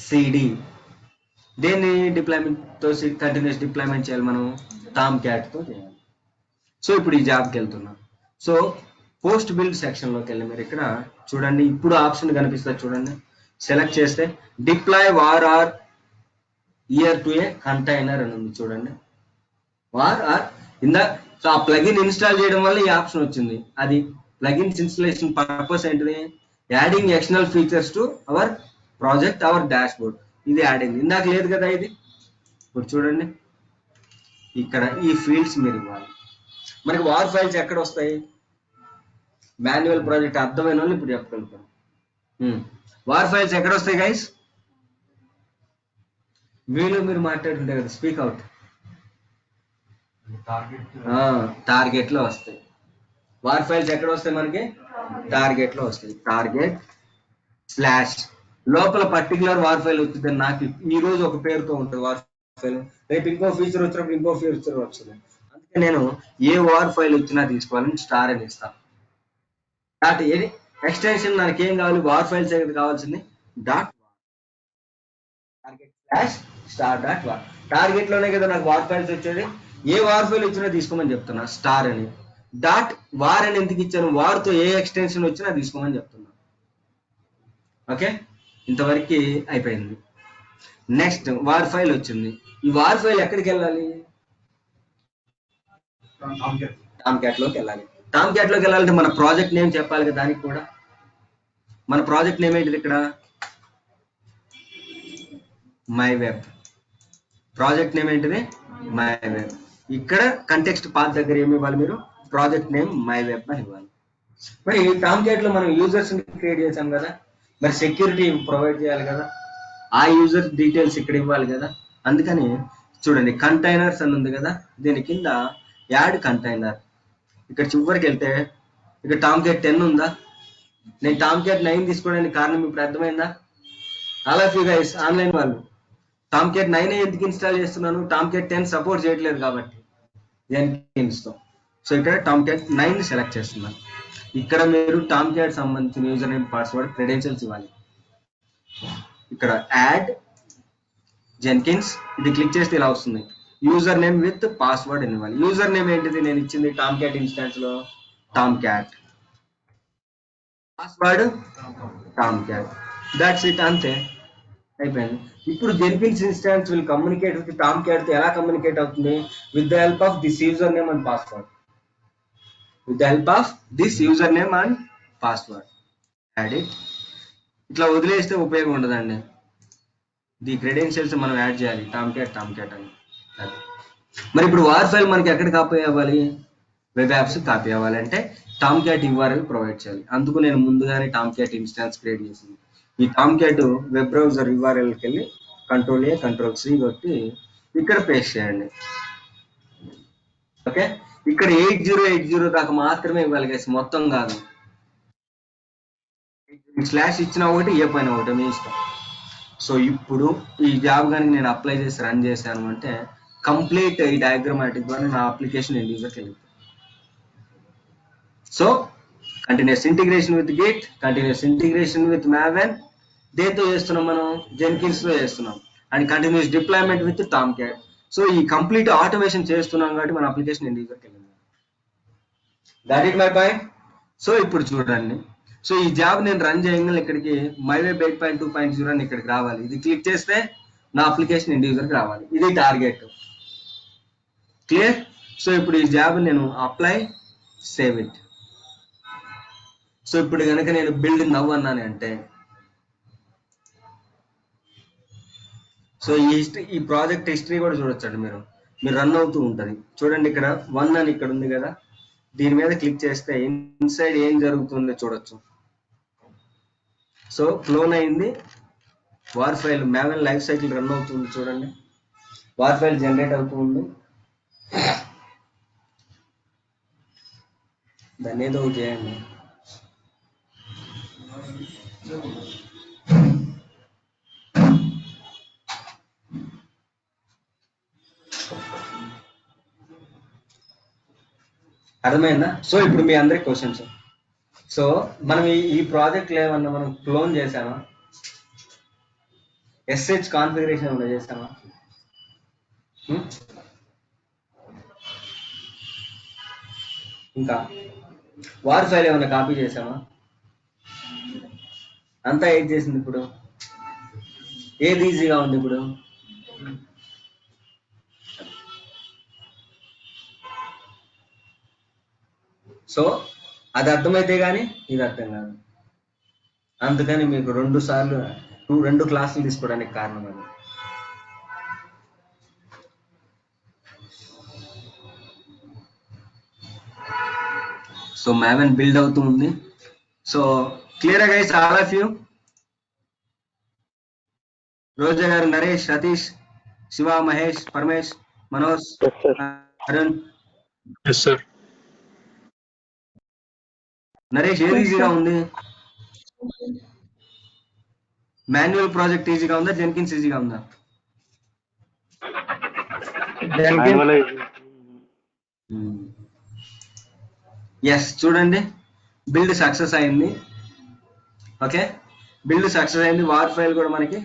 సిడి. దేన్ని డిప్లాయ్మెంట్ తో కంటిన్యూస్ డిప్లాయ్మెంట్ చేయాలి మనం? టామ్ క్యాట్ తో చేయాలి. సో ఇప్పుడు ఈ జాబ్కి వెళ్తున్నాం. సో పోస్ట్ బిల్డ్ సెక్షన్ లోకి వెళ్ళి మీరు ఇక్కడ చూడండి, ఇప్పుడు ఆప్షన్ కనిపిస్తుంది చూడండి. సెలెక్ట్ చేస్తే deploy war or ear to a container అని ఉంది చూడండి. వార్ ఆర్ సో ఆ ప్లగిన్ ఇన్స్టాల్ చేయడం వల్ల ఈ ఆప్షన్ వచ్చింది. అది ప్లగిన్స్ ఇన్స్టాలేషన్ పర్పస్ ఏంటిది? Adding external features to our project, our dash board. ఇది యాడింగ్ ఇందాక లేదు కదా ఇది. ఇప్పుడు చూడండి ఇక్కడ ఈ ఫీల్డ్స్ మీరు ఇవ్వాలి. మనకి వార్ ఫైల్స్ ఎక్కడ వస్తాయి? మాన్యువల్ ప్రాజెక్ట్ అర్థమైన వాళ్ళు ఇప్పుడు చెప్పగలుగుతారు. వార్ ఫైల్స్ ఎక్కడ వస్తాయి గైస్? మీలో మీరు మాట్లాడుతుంటారు కదా, స్పీక్ అవుట్. టార్గెట్ లో వస్తాయి. వార్ ఫైల్స్ ఎక్కడ వస్తాయి మనకి? టార్గెట్ లో వస్తాయి. టార్గెట్ స్లాష్ లోపల పర్టికులర్ వార్ ఫైల్ వచ్చింది. నాకు ఈ రోజు ఒక పేరుతో ఉంటుంది వార్ ఫైల్, రేపు ఇంకో ఫీచర్ వచ్చినప్పుడు ఇంకో ఫీచర్ వస్తుంది. అందుకే నేను ఏ వార్ ఫైల్ వచ్చినా తీసుకోవాలని స్టార్ అని ఇస్తాను. ఎక్స్టెన్షన్ నాకు ఏం కావాలి? వార్ ఫైల్స్ కావాల్సింది. Dot target slash star dot war. Target లోనే కదా నాకు వార్ ఫైల్స్ వచ్చేది. ఏ వార్ ఫైల్ వచ్చినా తీసుకోమని చెప్తున్నా స్టార్ అని. డాట్ వార్ అని ఎందుకు ఇచ్చాను, వార్తో ఏ ఎక్స్టెన్షన్ వచ్చినా తీసుకోమని చెప్తున్నా. ఓకే, ఇంతవరకు అయిపోయింది. నెక్స్ట్ వార్ ఫైల్ వచ్చింది. ఈ వార్ ఫైల్ ఎక్కడికి వెళ్ళాలి? టామ్ క్యాట్ లోకి వెళ్ళాలి. టామ్ క్యాట్ లోకి వెళ్ళాలంటే మన ప్రాజెక్ట్ నేమ్ చెప్పాలి కదా. దానికి కూడా మన ప్రాజెక్ట్ నేమ్ ఏంటిది? ఇక్కడ మై వెబ్. ప్రాజెక్ట్ నేమ్ ఏంటిది? My web. ఇక్కడ కంటెక్స్ట్ పాత్ దగ్గర ఏమి ఇవ్వాలి మీరు? ప్రాజెక్ట్ నేమ్ మై వెబ్ అని ఇవ్వాలి. మరి టామ్ క్యాట్ లో మనం యూజర్స్ క్రియేట్ చేసాం కదా, మరి సెక్యూరిటీ ప్రొవైడ్ చేయాలి కదా, ఆ యూజర్ డీటెయిల్స్ ఇక్కడ ఇవ్వాలి కదా. అందుకని చూడండి కంటైనర్స్ అని ఉంది కదా, దీని కింద యాడ్ కంటైనర్. ఇక్కడ చివరికి వెళ్తే ఇక్కడ టామ్ క్యాట్ 10 ఉందా? నేను టామ్ క్యాట్ 9 తీసుకోవడానికి కారణం ఇప్పుడు అర్థమైందా? All of you guys online వాళ్ళు, టామ్ క్యాట్ 9 ఎందుకు ఇన్స్టాల్ చేస్తున్నాను? టామ్ క్యాట్ 10 సపోర్ట్ చేయట్లేదు కాబట్టి జెన్కిన్స్ తో. సో ఇక్కడ టామ్ క్యాట్ 9 సెలెక్ట్ చేస్తున్నాను. ఇక్కడ మీరు టామ్ క్యాట్ సంబంధించిన యూజర్ నేమ్, పాస్వర్డ్, క్రెడెన్షియల్స్ ఇవ్వాలి. ఇక్కడ యాడ్ జెన్కిన్స్ ఇది క్లిక్ చేస్తే ఇలా వస్తుంది. యూజర్ నేమ్ విత్ పాస్వర్డ్ అని ఇవ్వాలి. యూజర్ నేమ్ ఏంటిది? నేను ఇచ్చింది టామ్ క్యాట్ ఇన్స్టాన్స్ లో Tom cat. Password Tom cat. That's it, అంతే అయిపోయింది. ఇప్పుడు Jenkins instance will communicate with Tom cat. ఎలా కమ్యూనికేట్ అవుతుంది? With the help of this user name and password. With the help of this user name and password. Add it. ఇట్లా వదిలేస్తే ఉపయోగం ఉండదండి. The credentials మనం యాడ్ చేయాలి, Tom cat అని. అది మరి ఇప్పుడు వార్ ఫైల్ మనకి ఎక్కడ కాపీ అవ్వాలి? వెబ్ యాప్స్ కాపీ అవ్వాలంటే టామ్ క్యాట్ యూఆర్ఎల్ ప్రొవైడ్ చేయాలి. అందుకు నేను ముందుగానే టామ్ క్యాట్ ఇన్స్టాన్స్ క్రియేట్ చేసింది. ఈ టామ్ క్యాట్ వెబ్ బ్రౌజర్ యూఆర్ఎల్కి వెళ్ళి Ctrl+A Ctrl+C కొట్టి ఇక్కడ పేస్ట్ చేయండి. ఓకే, ఇక్కడ 8080 దాకా మాత్రమే ఇవ్వాలి గైస్, మొత్తం కాదు. స్లాష్ ఇచ్చిన ఒకటి, ఏ పైన ఒకటి మీ ఇష్టం. సో ఇప్పుడు ఈ జాబ్ కానీ నేను అప్లై చేసి రన్ చేశాను అంటే కంప్లీట్ ఈ డయాగ్రమాటిక్ ద్వారా నా అప్లికేషన్ ఎండ్ యూజర్కి వెళ్ళింది. So continuous integration with Git, continuous integration with Maven, దేంతో చేస్తున్నాం మనం? జెన్కిన్స్ లో చేస్తున్నాం. And continuous deployment with Tom cat. So ఈ కంప్లీట్ ఆటోమేషన్ చేస్తున్నాం కాబట్టి మన అప్లికేషన్ ఎండ్ యూజర్కి వెళ్ళింది. That it my point. So ఇప్పుడు చూడండి, సో ఈ జాబ్ నేను రన్ చేయగానే ఇక్కడికి మైవేబ్ 8.2.0 అని ఇక్కడికి రావాలి. ఇది క్లిక్ చేస్తే నా అప్లికేషన్ ఎండ్ యూజర్కి రావాలి. ఇది టార్గెట్. క్లియర్? సో ఇప్పుడు ఈ జాబ్ నేను అప్లై, సేవ్ ఇట్. సో ఇప్పుడు కనుక నేను బిల్డ్ నవ్ అన్నాను అంటే, సో ఈ ప్రాజెక్ట్ హిస్టరీ కూడా చూడొచ్చండి. మీరు రన్ అవుతూ ఉంటుంది. చూడండి ఇక్కడ 1 అని ఇక్కడ ఉంది కదా, దీని మీద క్లిక్ చేస్తే ఇన్సైడ్ ఏం జరుగుతుందో చూడొచ్చు. సో క్లోన్ అయింది war file, Maven life cycle run అవుతుంది. చూడండి వార్ ఫైల్ జనరేట్ అవుతూ ఉంది. దాన్ని ఏదో ఒకటి చేయండి. అర్థమైందా? సో ఇప్పుడు మీ అందరికి క్వశ్చన్స్. సో మనం ఈ ప్రాజెక్ట్లో ఏమన్నా మనం క్లోన్ చేసామా? SH కాన్ఫిగరేషన్ ఏమన్నా చేసామా? ఇంకా వార్ ఫైల్ ఏమన్నా కాపీ చేసామా? అంతా ఏది చేసింది? ఇప్పుడు ఏది ఈజీగా ఉంది? ఇప్పుడు సో అది అర్థమైతే కానీ ఇది అర్థం కాదు. అందుకని మీకు 2 సార్లు 2 క్లాసులు తీసుకోవడానికి కారణం అది. సో మావెన్ బిల్డ్ అవుతూ ఉంది. So clear guys all of you? Roja garu, Naresh, Satish, Shiva, Mahesh, Paramesh, Manoj, Arun. Naresh ఏది ఈజీగా ఉంది? మాన్యువల్ ప్రాజెక్ట్ ఈజీగా ఉందా? జెన్కిన్స్ ఈజీగా ఉందా? ఎస్, చూడండి బిల్డ్ సక్సెస్ అయింది. ఓకే, బిల్డ్ సక్సెస్ అయింది, వార్ ఫైల్ కూడా మనకి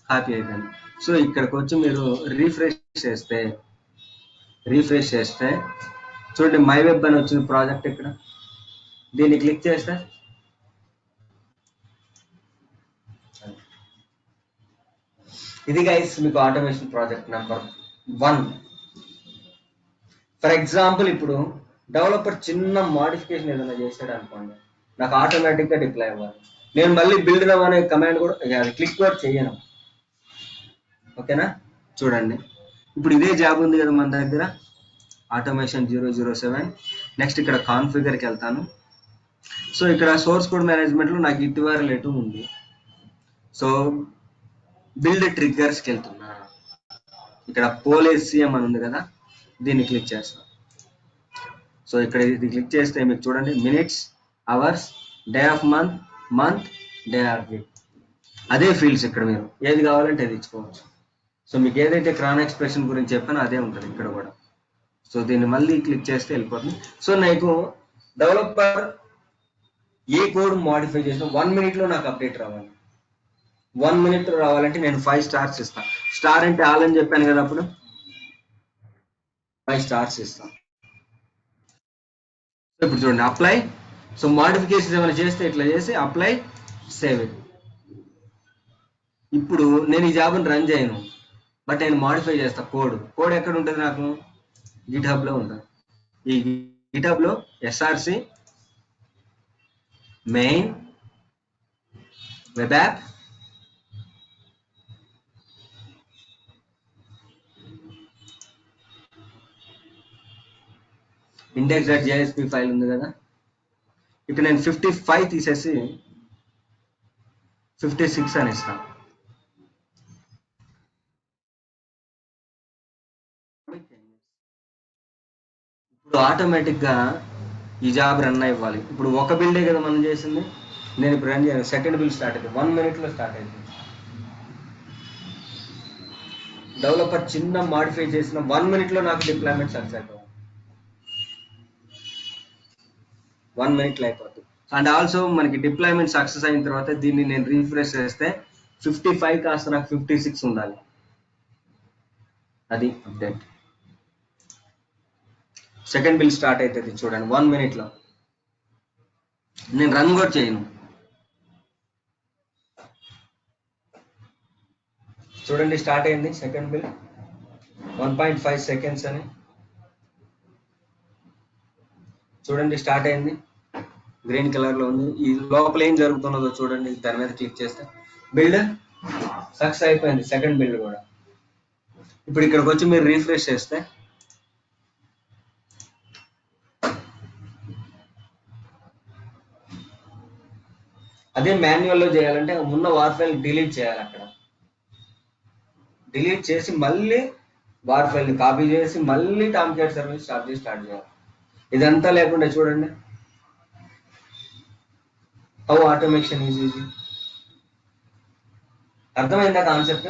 కాపీ అయిపోయింది. సో ఇక్కడికి వచ్చి మీరు రీఫ్రెష్ చేస్తే చూడండి మై వెబ్ అని వచ్చింది ప్రాజెక్ట్. ఇక్కడ దీన్ని క్లిక్ చేస్తే ఇది గైస్ మీకు automation project number 1. For example ఇప్పుడు డెవలపర్ చిన్న మోడిఫికేషన్ ఏదైనా చేసాడు అనుకోండి, నాకు ఆటోమేటిక్గా డిప్లాయ్ అవ్వాలి. నేను మళ్ళీ బిల్డ్ నవ్ అనే కమాండ్ కూడా అది క్లిక్ కూడా చేయను. ఓకేనా? చూడండి ఇప్పుడు ఇదే జాబ్ ఉంది కదా మన దగ్గర, ఆటోమేషన్ 007. నెక్స్ట్ ఇక్కడ కాన్ఫిగర్కి వెళ్తాను. సో ఇక్కడ సోర్స్ కోడ్ మేనేజ్మెంట్లో నాకు ఇటువరలేటు ఉంది. సో బిల్డ్ ట్రిగ్గర్స్కి వెళ్తున్నా. ఇక్కడ పోలేసిఎం అని ఉంది కదా, దీన్ని క్లిక్ చేస్తాను. సో ఇక్కడ ఇది క్లిక్ చేస్తే మీకు చూడండి minutes, hours, day of month, day of week, అదే ఫీల్డ్స్. ఇక్కడ మీరు ఏది కావాలంటే అది ఇచ్చుకోవచ్చు. సో మీకు ఏదైతే క్రాన్ ఎక్స్ప్రెషన్ గురించి చెప్పానో అదే ఉంటుంది ఇక్కడ కూడా. సో దీన్ని మళ్ళీ క్లిక్ చేస్తే వెళ్ళిపోతుంది. సో నాకు డెవలపర్ ఏ కోడ్ మోడిఫై చేసినా 1 minute నాకు అప్డేట్ రావాలి. 1 minute రావాలంటే నేను 5 stars ఇస్తాను. స్టార్ అంటే ఆల్ అని చెప్పాను కదా, అప్పుడు 5 stars ఇస్తాను. ఇప్పుడు చూడండి అప్లై. సో మోడిఫికేషన్ ఏమైనా చేస్తే ఇట్లా చేసి అప్లై, సేవ్ ఇట్. ఇప్పుడు నేను ఈ జాబ్ని రన్ చేయను, బట్ నేను మోడిఫై చేస్తా. కోడ్ ఎక్కడ ఉంటుంది నాకు? గిట్హబ్ లో ఉంటుంది. ఈ గిట్హబ్ లో SRC main web app index.jsp file ఉంది కదా, ఇక్కడ నేను 55 తీసేసి 56 అని ఇస్తాను. ఇప్పుడు ఆటోమేటిక్గా ఈ జాబ్ రన్ అవ్వాలి. ఇప్పుడు ఒక బిల్డే కదా మనం చేసింది, నేను ఇప్పుడు రన్ చేయను. సెకండ్ బిల్ స్టార్ట్ అవుతుంది, 1 minute స్టార్ట్ అవుతుంది. డెవలపర్ చిన్న మాడిఫై చేసిన 1 minute నాకు డిప్లాయ్మెంట్ సక్సెస్ అయిపోవాలి. 1 minute అయిపోతుంది. అండ్ ఆల్సో మనకి డిప్లాయ్మెంట్ సక్సెస్ అయిన తర్వాత దీన్ని నేను రీఫ్రెష్ చేస్తే 55 కాస్త నాకు 56 ఉండాలి. అది అప్డేట్. సెకండ్ బిల్ స్టార్ట్ అవుతుంది చూడండి 1 minute. నేను రన్ కూడా చేయను. చూడండి స్టార్ట్ అయింది సెకండ్ బిల్, 1.5 seconds అని చూడండి స్టార్ట్ అయింది. గ్రీన్ కలర్ లో ఉంది. ఈ లోపల ఏం జరుగుతున్నదో చూడండి. దాని మీద క్లిక్ చేస్తే బిల్డ్ సక్సెస్ అయిపోయింది, సెకండ్ బిల్డ్ కూడా. ఇప్పుడు ఇక్కడికి వచ్చి మీరు రీఫ్రెష్ చేస్తే అదే మాన్యువల్ లో చేయాలంటే ఉన్న వార్ ఫైల్ డిలీట్ చేయాలి. అక్కడ డిలీట్ చేసి మళ్ళీ వార్ ఫైల్ ని కాపీ చేసి మళ్ళీ టామ్ కేర్ సర్వీస్ స్టార్ట్ చేయాలి. ఇదంతా లేకుండా చూడండి హౌ ఆటోమేషన్ ఈజ్ ఈజీ. అర్థమైందా concept?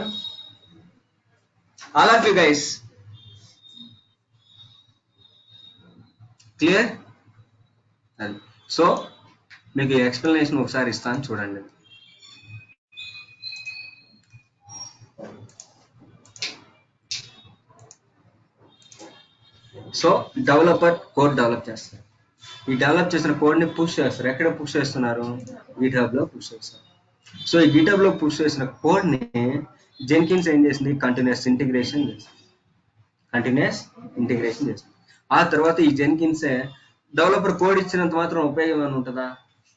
All of you guys clear? అది. సో మీకు ఎక్స్ప్లెనేషన్ ఒకసారి ఇస్తాను చూడండి. సో డెవలపర్ కోడ్ డెవలప్ చేస్తారు. ఈ డెవలప్ చేసిన కోడ్ ని పుష్ చేస్తారు. ఎక్కడ పుష్ చేస్తున్నారు? గిట్హబ్ లో పుష్ చేస్తారు. సో ఈ గిట్హబ్ లో పుష్ చేసిన కోడ్ ని జెన్కిన్స్ ఏం చేసింది? కంటిన్యూస్ ఇంటిగ్రేషన్ చేసింది. ఆ తర్వాత ఈ జెన్కిన్సే డెవలపర్ కోడ్ ఇచ్చినంత మాత్రం ఉపయోగం ఏమైనా ఉంటుందా?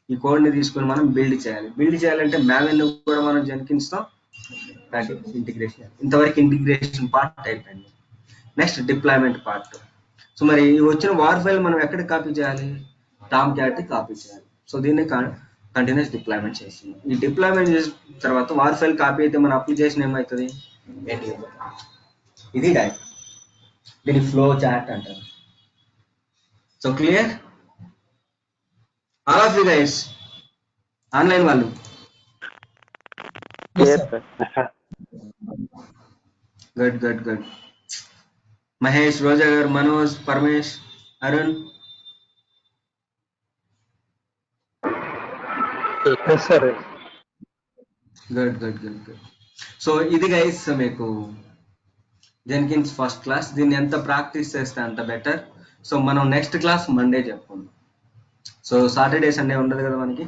ఈ కోడ్ ని తీసుకొని మనం బిల్డ్ చేయాలంటే మావెన్ కూడా మనం జెన్కిన్స్ తో ఇంటిగ్రేషన్. ఇంతవరకు ఇంటిగ్రేషన్ పార్ట్ అయిపోయింది. Next deployment part. సో మరి వచ్చిన వార్ ఫైల్ మనం ఎక్కడ కాపీ చేయాలి? టామ్ క్యాట్ కాపీ చేయాలి. సో దీన్ని కంటిన్యూస్ డిప్లాయ్మెంట్ చేస్తుంది. ఈ డిప్లాయ్మెంట్ చేసిన తర్వాత వార్ ఫైల్ కాపీ అయితే మన అప్లికేషన్ ఏమవుతుంది? ఇది డైరెక్ట్. దీన్ని ఫ్లో చాట్ అంటారు. So clear? All of you guys online వాళ్ళు గుడ్. మహేష్, రోజా గారు, మనోజ్, పరమేష్, అరుణ్. సరే good good good good. So ఇది గైస్ మీకు జెన్కిన్స్ ఫస్ట్ క్లాస్. దీన్ని ఎంత ప్రాక్టీస్ చేస్తే అంత బెటర్. సో మనం నెక్స్ట్ క్లాస్ మండే చెప్పుకుందాం. సో సాటర్డే సండే ఉండదు కదా మనకి.